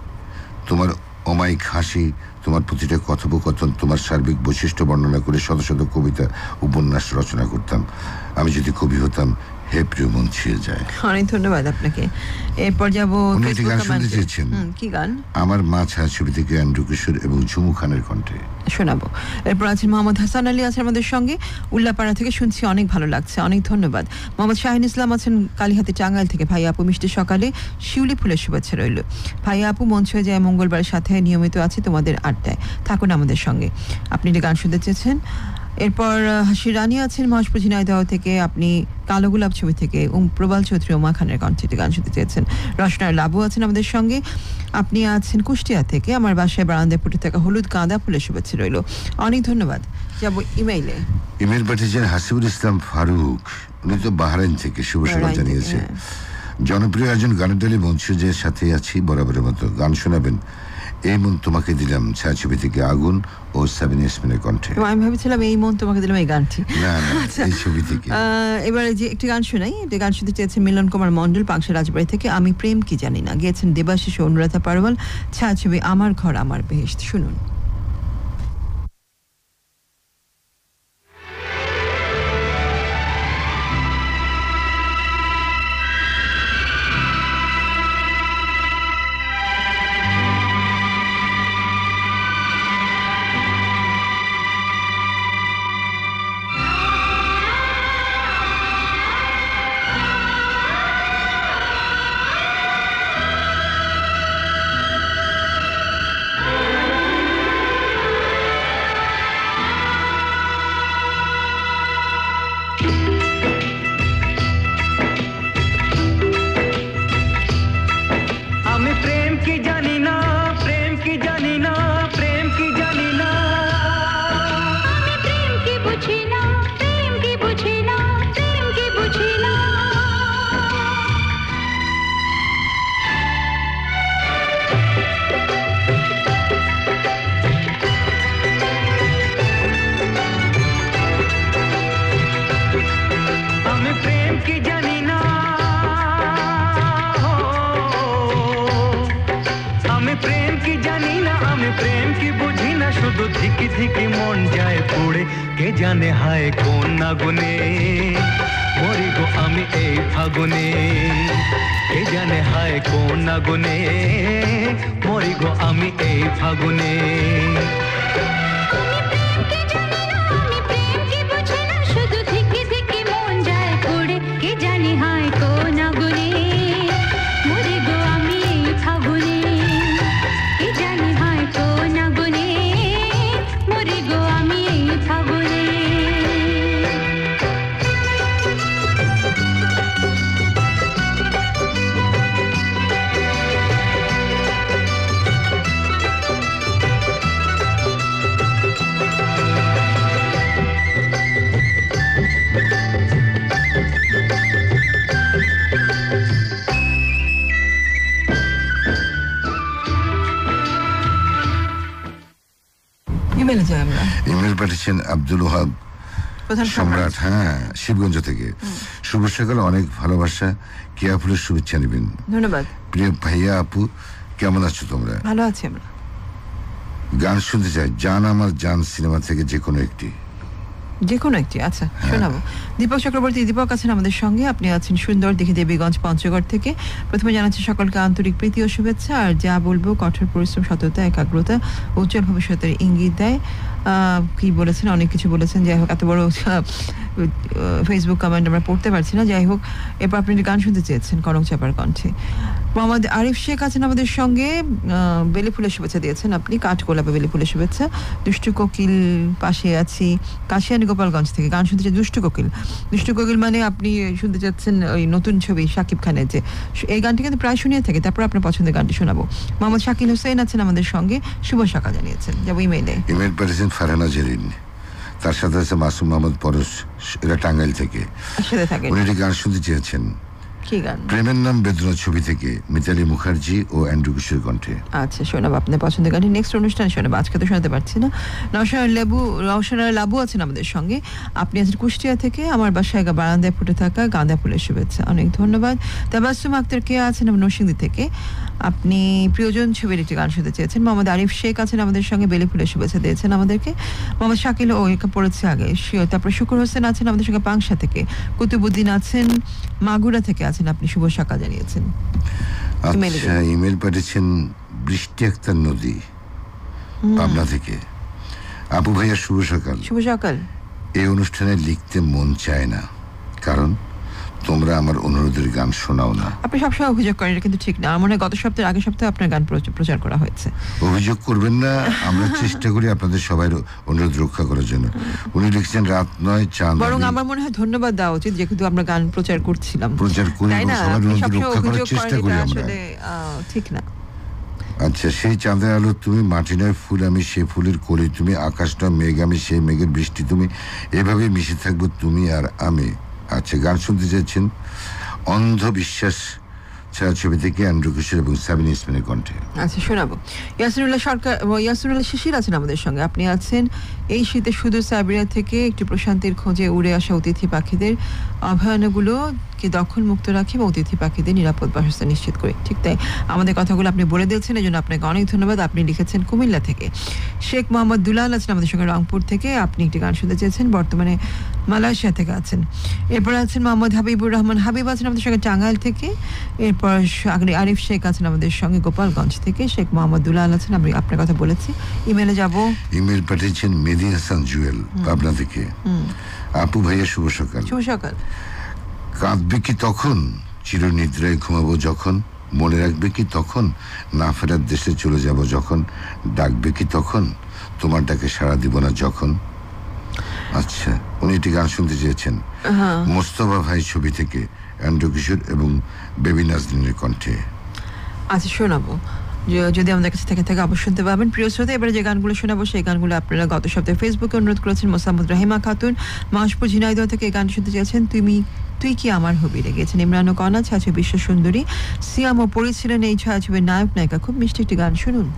তোমার অমায়িক হাসি, তোমার প্রতিটা কথোপকথন, তোমার সার্বিক বৈশিষ্ট্য বর্ণনা করে শত শত কবিতা উপন্যাস রচনা করতাম। আমি যদি কবি হতাম, হে প্রিয় মন ছুঁয়ে যায়। অনেক ধন্যবাদ আপনাকে। এরপর যাবো গান শুনতে চেয়েছেন। কি গান? আমার মা ছায়াছবি থেকে অ্যান্ড্রু কিশোর এবং ঝুমু খানের কণ্ঠে শোনাবো। এরপর আছেন মোহাম্মদ হাসান আলী আছে আমাদের সঙ্গে উল্লাপাড়া থেকে, শুনছি অনেক ভালো লাগছে, অনেক ধন্যবাদ। মোহাম্মদ শাহিন ইসলাম আছেন কালীহাতি টাঙ্গাইল থেকে। ভাই আপু মিষ্টি সকালে শিউলি ফুলের শুভেচ্ছা রইল। ভাই আপু মন ছুঁয়ে যায় মঙ্গলবারের সাথে নিয়মিত আছে তোমাদের আড্ডায়, থাকুন আমাদের সঙ্গে। আপনি যে গান শুনতে চেয়েছেন। এরপর হাসির রানী আছেন মহেশপুর ঝিনাইদহ থেকে। আপনি কালো গোলাপ ছবি থেকে প্রবাল চৌধুরী ওমা খানের কণ্ঠে গান শুনতে চেয়েছেন। রসনার লাবু আছেন আমাদের সঙ্গে। আপনি আছেন কুষ্টিয়া থেকে। আমার বাসায় বারান্দায় ফুটে থাকা হলুদ গাঁদা ফুলের শুভেচ্ছা রইল। অনেক ধন্যবাদ। যাব ইমেইলে। ইমেল পাঠিয়েছেন হাসিবুল ইসলাম ফারুক, উনি তো বাহরাইন থেকে। শুভ সকাল জানিয়েছে। জনপ্রিয় একজন গানের ডালি মঞ্চের সাথে আছি বরাবরের মতো। গান শোনাবেন এই মন তোমাকে দিলাম ছায়াছবি থেকে আগুন ও সাবিনা ইয়াসমিনের কণ্ঠে। আমি ভেবেছিলাম এই মন তোমাকে দিলাম এই গানটি। না, এই ছবি থেকে। এবারে যে একটি গান শোনাই, যে গান শুনতে চেয়েছে মিলন কুমার মণ্ডল পাংশা রাজবাড়ি থেকে। আমি প্রেম কি জানি না, গিয়েছেন দেবাশিস ও অনুরাধা পারওয়াল। ছায়াছবি আমার ঘর আমার বেহেশত। শুনুন। জানে হায় কোন আগুনে মরি গো আমি এই ফাগুনে, কে জানে হায় কোন আগুনে মরি গো আমি এই ফাগুনে। পাঠিয়েছেন আব্দুল ওহাব সম্রাট, হ্যাঁ, শিবগঞ্জ থেকে। শুভ সকাল, অনেক ভালোবাসা, কেয়া ফুলের শুভেচ্ছা নেবেন। ধন্যবাদ প্রিয় ভাইয়া আপু, কেমন আছো তোমরা? ভালো আছি আমরা। গান শুনতে চাই, জান আমার জান সিনেমা থেকে যে কোনো একটি। আচ্ছা, শোনাবো। দীপক চক্রবর্তী, দীপক আছেন আমাদের সঙ্গে। আপনি আছেন সুন্দর দিঘি দেবীগঞ্জ পঞ্চগড় থেকে। প্রথমে জানাচ্ছি সকলকে আন্তরিক প্রীতি ও শুভেচ্ছা। আর যা বলবো, কঠোর পরিশ্রম, সততা, একাগ্রতা উজ্জ্বল ভবিষ্যতের ইঙ্গিত দেয়। কি বলেছেন, অনেক কিছু বলেছেন। যাই হোক, এত বড় ফেসবুক কমেন্ট আমরা পড়তে পারছি না। যাই হোক, এরপর আপনি গান শুনতে চেয়েছেন করং চাপার কণ্ঠে। মোহাম্মদ আরিফ শেখ আছেন আমাদের সঙ্গে। বেলি ফুলের শুভেচ্ছা দিয়েছেন আপনি, কাঠগোলাপে বেলি ফুলের শুভেচ্ছা। দুষ্টু কোকিল, পাশে আছি, কাশিয়ানী গোপালগঞ্জ থেকে। গান শুনতে চাই দুষ্টু কোকিল। দুষ্টু কোকিল মানে আপনি শুনতে চাচ্ছেন ওই নতুন ছবি শাকিব খানের, যে এই গানটি কিন্তু প্রায় শুনিয়ে থাকে। তারপর আপনার পছন্দের গানটি শোনাবো। মোহাম্মদ শাকিল হোসেন আছেন আমাদের সঙ্গে, শুভ সকাল জানিয়েছেন। যাবো ইমেইলে। ইমেল পাঠিয়েছেন ফারহানা জেরিন, তার সাথে আছে মাসুম মোহাম্মদ পরশ, এরা টাঙ্গাইল থেকে। উনি একটি গান শুনতে চেয়েছেন, কি গান? প্রেমের নাম বেদনা ছবি থেকে, মিতালি মুখার্জি ও অ্যান্ড্রু কিশোর কণ্ঠে। আচ্ছা, শোনাবো আপনার পছন্দের গানটি নেক্সট অনুষ্ঠানে শোনাবো। আজকে তো শোনাতে পারছি না। রওশনার লাবু আছেন আমাদের সঙ্গে। আপনি আছেন কুষ্টিয়া থেকে। আমার বাসায় বারান্দায় ফুটে থাকা গাঁদা ফুলের শুভেচ্ছা, অনেক ধন্যবাদ। তাবাসসুম আক্তার কে আছেন নরসিংদী থেকে। আপনি প্রিয়জন ছবির একটি গান শুনতে চেয়েছেন। মোহাম্মদ আরিফ শেখ আছেন আমাদের সঙ্গে, বেলি ফুলের শুভেচ্ছা দিয়েছেন আমাদেরকে। মোহাম্মদ শাকিল, ও একা পড়েছে আগে। তারপরে শুকুর হোসেন আছেন আমাদের সঙ্গে পাংশা থেকে। কুতুবুদ্দিন আছেন মাগুরা থেকে আছেন, আপনি শুভ সকাল জানিয়েছেন। আচ্ছা, ইমেল পাঠিয়েছেন বৃষ্টি আক্তার নদী, পাবনা থেকে। আপু ভাইয়া শুভ সকাল। শুভ সকাল। এই অনুষ্ঠানে লিখতে মন চায় না, কারণ তোমরা আমার অনুরোধের গান শোনাও না। আপনি সবসময় অভিযোগ করেন, এটা কিন্তু ঠিক না। আমার মনে হয় গত সপ্তাহের আগের সপ্তাহে আপনার গান প্রচার করা হয়েছে। অভিযোগ করবেন না, আমরা চেষ্টা করি আপনাদের সবাই অনুরোধ রক্ষা করার জন্য। উনি লিখছেন রাত নয় চাঁদ। বরং আমার মনে হয় ধন্যবাদ দেওয়া উচিত, যেহেতু আমরা গান প্রচার করছিলাম, প্রচার করি, সবার অনুরোধ রক্ষা করার চেষ্টা করি আমরা। ঠিক না। আচ্ছা, সেই চাঁদের আলো তুমি, মাটি নয় ফুল আমি, সে ফুলের কলি তুমি, আকাশ নয় মেঘ আমি, সেই মেঘের বৃষ্টি তুমি, এভাবে মিশে থাকবো তুমি আর আমি। আচ্ছা, গান শুনতে চাইছেন অন্ধবিশ্বাস ছায়াছবি থেকে, অ্যান্ড্রু কিশোর এবং সাবিনা ইসমাইলের কণ্ঠে। আচ্ছা, শোনাবো। ইয়াসিনুল্লাহ সরকার, ইয়াসিনুল্লাহ শিশির আছেন আমাদের সঙ্গে। আপনি আছেন এই শীতে শুধু সাবিনা থেকে একটি প্রশান্তির খোঁজে উড়ে আসা অতিথি পাখিদের অভয়ারণ্যগুলোকে দখল মুক্ত রাখে এবং অতিথি পাখিদের নিরাপদ বাসস্থান নিশ্চিত করে। ঠিক তাই, আমাদের কথাগুলো আপনি বলে দিয়েছেন, এই জন্য আপনাকে অনেক ধন্যবাদ। আপনি লিখেছেন কুমিল্লা থেকে। শেখ মোহাম্মদ দুলাল আছেন আমাদের সঙ্গে রংপুর থেকে। আপনি একটি গান শুনতে চেয়েছেন, বর্তমানে মালয়েশিয়া থেকে আছেন। এরপর আছেন মোহাম্মদ হাবিবুর রহমান, হাবিব আছেন আমাদের সঙ্গে টাঙ্গাইল থেকে। এরপর আরিফ শেখ আছেন আমাদের সঙ্গে গোপালগঞ্জ থেকে। শেখ মোহাম্মদ দুলাল আছেন, আমি আপনার কথা বলেছি। ইমেলে যাব। ইমেল পাঠিয়েছেন মেহেদী হাসান জুয়েল, পাবনা থেকে। আপু ভাইয়া শুভ সকাল। শুভ সকাল। কাঁদবে কি তখন চিরনিদ্রায় ঘুমাবো যখন, মনে রাখবে কি তখন না ফেরার দেশে চলে যাব যখন, ডাকবে কি তখন তোমার ডাকে সাড়া দিব না যখন। আচ্ছা, উনি একটি গান শুনতে চেয়েছেন মোস্তফা ভাই ছবি থেকে, অ্যান্ড্রু কিশোর এবং বেবি নাজনীনের কণ্ঠে। আচ্ছা, শোনাবো। যদি আমাদের কাছে থেকে অবশ্যই শুনতে পাবেন। প্রিয় শ্রোতা, এবারে যে গানগুলো শোনাবো সেই গানগুলো আপনারা গত সপ্তাহে ফেসবুকে অনুরোধ করেছেন। মোসাম্মদ রাহিমা খাতুন মাসপুর ঝিনাইদহ থেকে এই গান শুনতে চেয়েছেন, তুই কি আমার হবি। রেগেছেন ইমরান ও কনা, ছায়াছবি বিশ্ব সুন্দরী। সিয়াম ও পরিছিলেন এই ছায়াছবির নায়ক নায়িকা। খুব মিষ্টি একটি গান, শুনুন।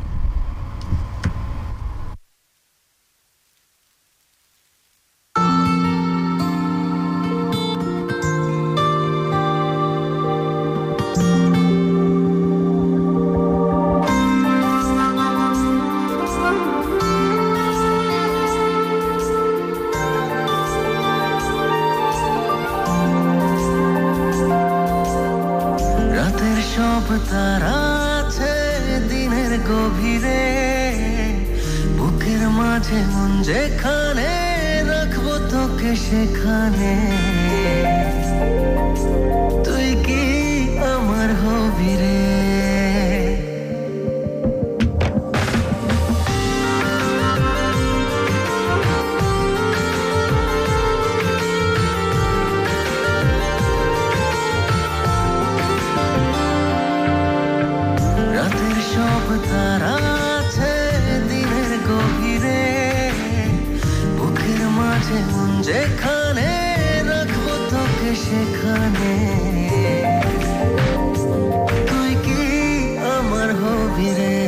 তারা আছে দিনের গভীরে, বুকের মাঝে মন যেখানে রাখবো তোকে সেখানে। তুই কি আমার হবি রে। তারা আছে দিনের গভীরে, বুকের মাঝে মন যেখানে রাখবো তোকে সেখানে। তুই কি আমার হবি রে।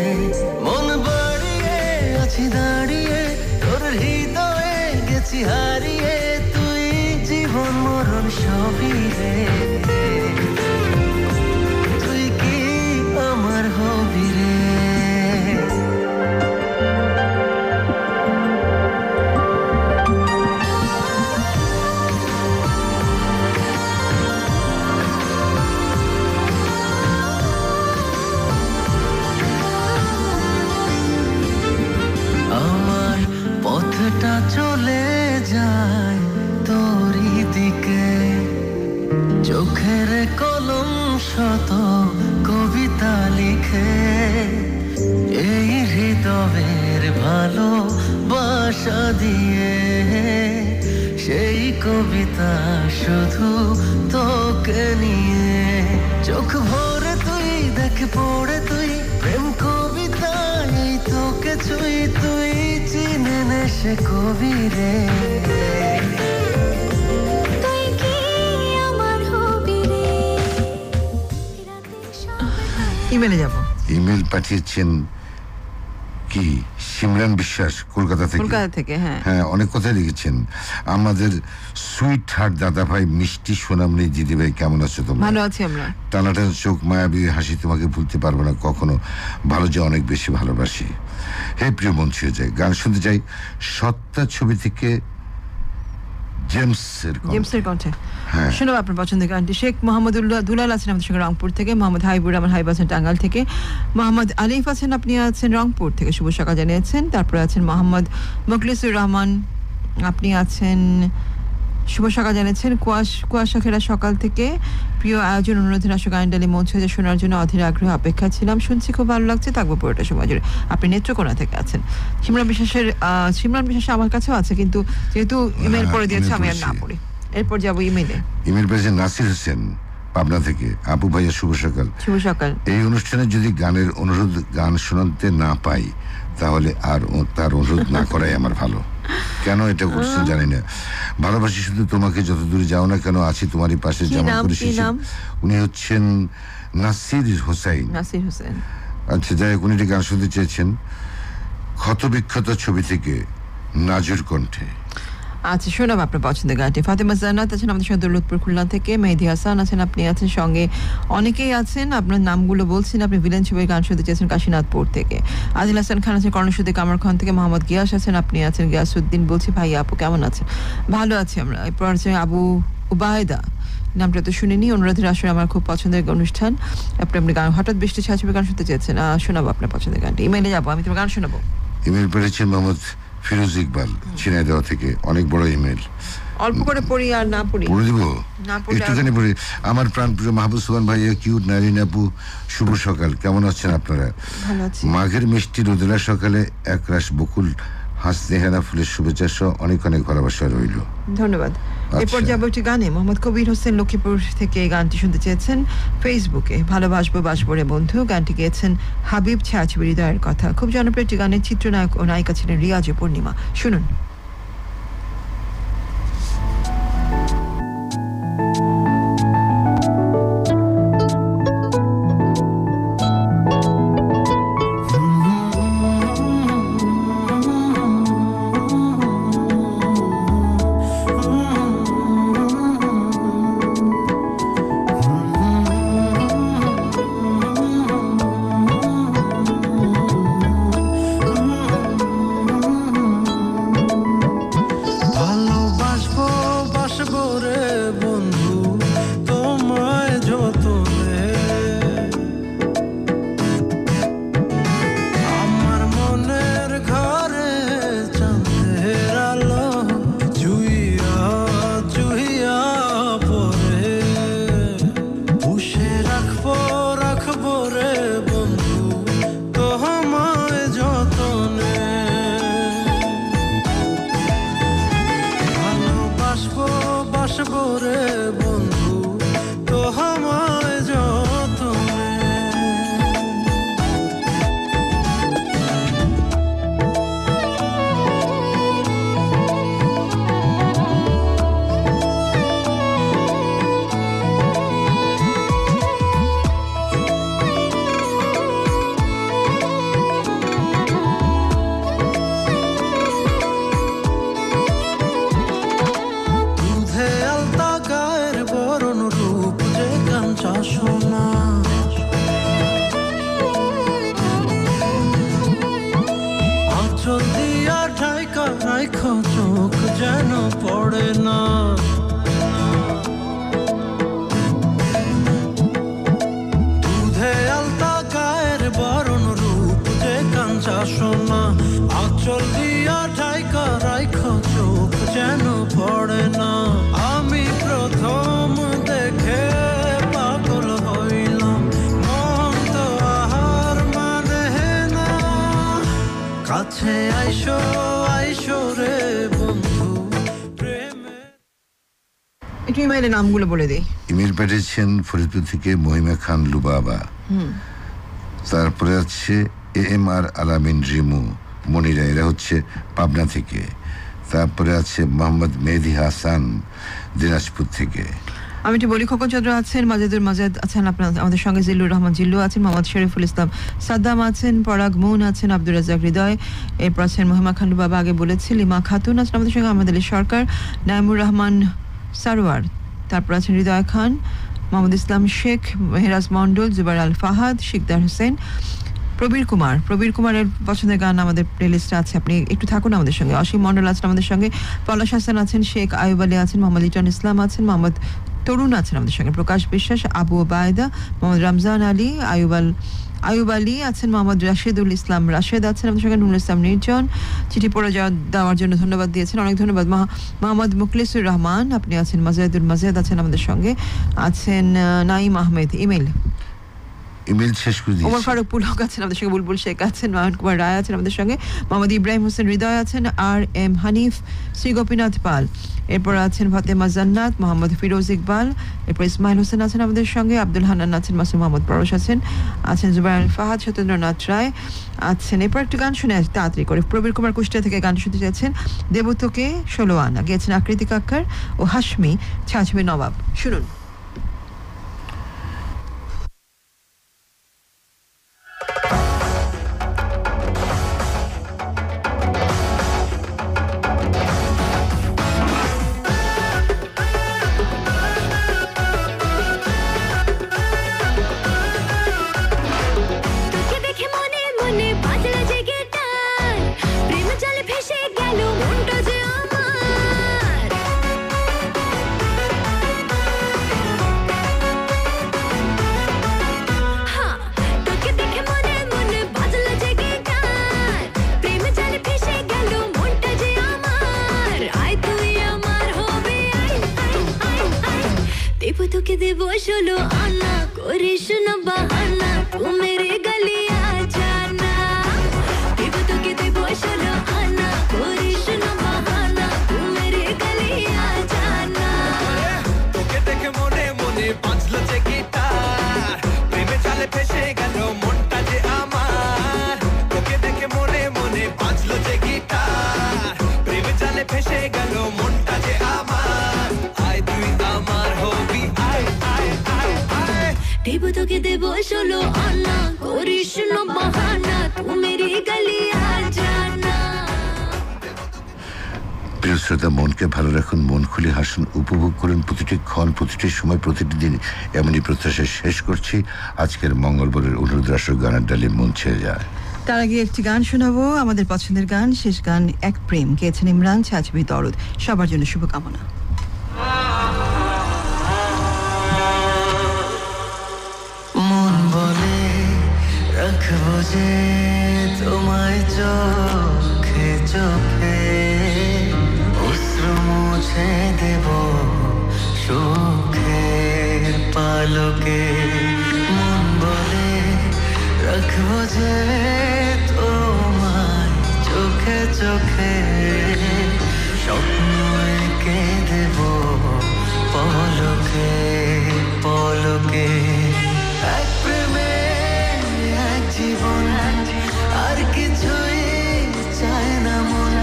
মন বাড়িয়ে আছি দাঁড়িয়ে তোর হৃদয়ে হবি রে, তুই কি আমার হবি রে। আমার পথটা চলে যায় তোরই দিকে, চোখের কলম শত কবিতা লিখে, এই হৃদয়ের ভালোবাসা দিয়ে সেই কবিতা শুধু তোকে নিয়ে। চোখ ভরে তুই দেখ পড়ে তুই প্রেম কবিতা, এই তোকে ছুঁই তুই চিনে নে সে কবি রে। ইমেলে যাব। ইমেল পাঠিয়েছেন কি সিমরান বিশ্বাস কলকাতা থেকে। হ্যাঁ অনেক কথাই লিখেছেন। আমাদের সুইট হার্ট দাদা ভাই মিষ্টি সোনামণি দিদি ভাই কেমন আছো তোমরা? ভালো আছি আমরা। টানাটান চোখ মায়াবী হাসি তোমাকে ভুলতে পারবো না কখনো, ভালো যে অনেক বেশি ভালোবাসি। হে প্রিয় মন ছুঁয়ে যায়, গান শুনতে চাই সত্তা ছবি থেকে জেমসের কণ্ঠে। শোনো আপনার পছন্দের গানটি। শেখ মোহাম্মদুল্লাহ দুলাল আছেন আমাদের সঙ্গে রংপুর থেকে, মোহাম্মদ হাইবুর রহমান হাইব আছেন টাঙ্গাইল থেকে, মোহাম্মদ আলিফ আছেন আপনি আছেন রংপুর থেকে, শুভ সকাল জানিয়েছেন। তারপরে আছেন মোহাম্মদ মুখলিসুর রহমান, আপনি আছেন শুভ সকাল জানিয়েছেন কুয়াশা ঘেরা সকাল থেকে। প্রিয় আয়োজন অনুরোধের আসো গানডালি মঞ্চ হয়ে শোনার জন্য অধীর আগ্রহ অপেক্ষা ছিলাম, শুনছি খুব ভালো লাগছে, থাকবো পুরোটা সময় জুড়ে। আপনি নেত্রকোনা থেকে আছেন। সিমরান বিশ্বাস আমার কাছেও আছে, কিন্তু যেহেতু ইমেল করে দিয়েছে আমি আর না পড়ি। এরপর যাবো ইমেলে। ইমেল পেয়েছে নাসির হোসেন পাবনা থেকে। আপু ভাইয়া শুভ সকাল। শুভ সকাল। এই অনুষ্ঠানে যদি গানের অনুরোধ গান শোনাতে না পাই তাহলে আর তার অনুরোধ না করাই আমার ভালো। কেন এটা করছেন জানি না। ভালোবাসি শুধু তোমাকে, যত দূরে যাও না কেন আছি তোমারই পাশে। যেমন করে উনি হচ্ছেন নাসির হোসেন। আচ্ছা যাই হোক, উনি গান শুনতে চেয়েছেন ক্ষতবিক্ষত ছবি থেকে নাজুর কণ্ঠে। আচ্ছা শোনাব আপনার পছন্দের গানটি। ফাতেমা জান্নাত আছেন আমাদের সঙ্গে দৌলতপুর খুলনা থেকে, মেহেদি হাসান আছেন আপনি আছেন সঙ্গে, অনেকেই আছেন, আপনার নামগুলো বলছেন। আপনি ভিলেন ছবির গান শুনতে চেয়েছেন কাশীনাথপুর থেকে। আদিল হাসান খান আছেন কর্ণসূতি কামারখান থেকে, মোহাম্মদ গিয়াস আছেন আপনি আছেন গিয়াসউদ্দিন, বলছি ভাই আপু কেমন আছেন? ভালো আছি আমরা। এরপর আছে আবু উবায়দা, নামটা তো শুনিনি। অনুরাধের আসলে আমার খুব পছন্দের অনুষ্ঠান। আপনি গান হঠাৎ বৃষ্টি ছায়া গান শুনতে চেয়েছেন, শোনাবো আপনার পছন্দের গানটি। ইমেলে যাবো, আমি তোমার গান শোনাবো। ইমেল পেয়েছেন মোহাম্মদ ফিরোজ ইকবাল ঝিনাইদহ থেকে। অনেক বড় ইমেল, অল্প করে পড়ি আর না পড়ি পড়ে দিব, একটুখানি পড়ি। আমার প্রাণ প্রিয় মাহবুব সুবহান ভাইয়া, কিউট নারিন আপু শুভ সকাল, কেমন আছেন আপনারা? মাঘের মিষ্টি রোদেলা সকালে একরাশ বকুল হাসতে হেনা ফুলের শুভেচ্ছা সহ অনেক অনেক ভালোবাসা রইল। ধন্যবাদ। এরপর যাবো একটি গানে। মোহাম্মদ কবির হোসেন লক্ষ্মীপুর থেকে এই গানটি শুনতে চেয়েছেন ফেসবুকে। ভালোবাসবো বাসবো রে বন্ধু গানটি গেয়েছেন হাবিব ছায়াছবি হৃদয়ের কথা। খুব জনপ্রিয় একটি গানের চিত্রনায়ক ও নায়িকা ছিলেন রিয়াজ ও পূর্ণিমা। শুনুন। কাছে আইসো আইসো রে বন্ধু একটু ইমেইলের নামগুলো বলে দিই। ইমেল পাঠিয়েছেন ফরিদপুর থেকে মহিমা খান লুবাবা, তারপরে আছে AMR আলামিন রিমু মনিরা, এরা হচ্ছে পাবনা থেকে। তারপরে আছে মোহাম্মদ মেহেদি হাসান দিনাজপুর থেকে। আমি একটু বলি, খোকন চন্দ্র আছেন, মাজেদুর মাজেদ আছেন আপনার আমাদের সঙ্গে, জিল্লুর রহমান জিল্লু আছেন, মোহাম্মদ শরীফুল ইসলাম সাদ্দাম আছেন, পরাগ মৌন আছেন, আব্দুর রাজ্জাক হৃদয়, এরপর আছেন মহিমা খান্ডু বাবা আগে বলেছি, লিমা খাতুন আছেন আমাদের সঙ্গে, আমাদের সরকার, নাইমুর রহমান সারোয়ার, তারপর আছেন হৃদয় খান, মোহাম্মদ ইসলাম শেখ, মেহরাজ মন্ডল, জুবাইর আল ফাহাদ, শিকদার হোসেন, প্রবীর কুমারের পছন্দের গান আমাদের প্লেলিস্টে আছে, আপনি একটু থাকুন আমাদের সঙ্গে। অসীম মন্ডল আছেন আমাদের সঙ্গে, পলাশ হাসান আছেন, শেখ আয়ুব আলী আছেন, মোহাম্মদ লিটন ইসলাম আছেন, মোহাম্মদ তরুণ আছেন আমাদের সঙ্গে, প্রকাশ বিশ্বাস, আবু ওবায়দা, মোহাম্মদ রমজান আলী, আয়ুব আলী আছেন, মোহাম্মদ রাশেদুল ইসলাম রাশেদ আছেন আমাদের সঙ্গে, নুরুল ইসলাম নির্জন চিঠি পড়ে দেওয়ার জন্য ধন্যবাদ দিয়েছেন, অনেক ধন্যবাদ। মোহাম্মদ মুখলিসুর রহমান আপনি আছেন, মাজেদুল মাজেদ আছেন আমাদের সঙ্গে, আছেন নাইম আহমেদ। ইমেল শেষ করে দিয়েছি। ওমর ফারুক পুলক আছেন আমাদের সঙ্গে, বুলবুল শেখ আছেন, নয়ন কুমার রায় আছেন আমাদের সঙ্গে, মোহাম্মদ ইব্রাহিম হোসেন হৃদয় আছেন, RM হানিফ, শ্রী গোপীনাথ পাল, এরপর আছেন ফাতেমা জান্নাত, মোহাম্মদ ফিরোজ ইকবাল, এরপর ইসমাইল হোসেন আছেন আমাদের সঙ্গে, আব্দুল হান্নান আছেন, মাসুম মোহাম্মদ পরশ আছেন জুবাইর আল ফাহাদ, সত্যেন্দ্রনাথ রায় আছেন। এরপর একটু গান শুনে তাড়াতাড়ি করে, প্রবীর কুমার কুষ্টিয়া থেকে গান শুনতে চাইছেন, দেবতোকে 16 আনা গেয়েছেন আকৃতি কাক্কার ও হাশমি ছাজমি নবাব। শুনুন। তোকে দেব 16 আনা করিস না বাহানা, তু মেরে গলি আ জানা। দেব তোকে দেব 16 আনা করিস না বাহানা, তু মেরে গলি আ জানা। তোকে দেখে মনে মনে বাজলো যে গিটার, প্রেমে জালে ফেসে গেল মনটা যে আমার। তোকে দেখে মনে মনে বাজলো যে গিটার, প্রেমে জালে ফেসে গেল মনটা যে আমার। আয় তুই আমার হবি, দেব তোকে দেব 16 আনা করিস না বাহানা, তু মেরি গলি আ জানা। প্রিয় শ্রোতা, মনকে ভালো রাখুন, মন খুলে হাসুন, উপভোগ করুন প্রতিটি ক্ষণ, প্রতিটি সময়, প্রতিটি দিন। এমনই প্রত্যাশা শেষ করছি আজকের মঙ্গলবারের অনুরোধ রাষ্ট্র গানের ডালে মন ছেড়ে যায়। তার আগে একটি গান শোনাবো, আমাদের পছন্দের গান, শেষ গান এক প্রেম গেয়েছেন ইমরান ছাজবি দরদ। সবার জন্য শুভকামনা। মন বলে রাখবো যে তোমায় চোখে চোখে, অশ্রু মুছে দেব সুখের পালকে। মন বলে রাখবো যে তোমায় চোখে চোখে, স্বপ্ন এঁকে দেব পলকে পলকে। এক প্রেমে এক জীবন, আর কিছুই চায় না মন।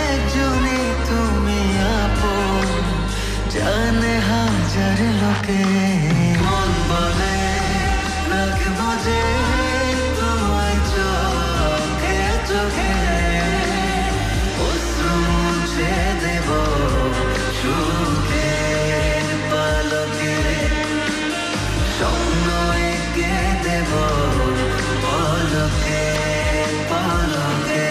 একজনই তুমি আপন, জানে হাজার লোকে। মন বলে রাখবো যে তোমায় চোখে চোখে, অশ্রু মুছে দেব সুখের পালকে। স্বপ্ন এঁকে দেব পলকে পলকে।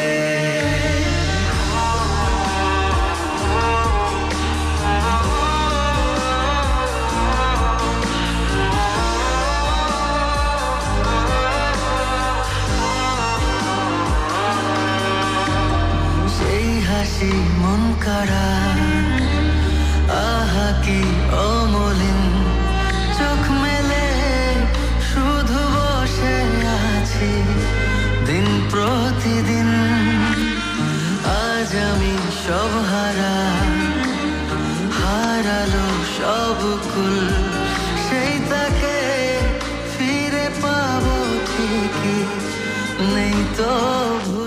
সব কুল সেই তাকে ফিরে পাবো ঠিকই নেই তো ভুল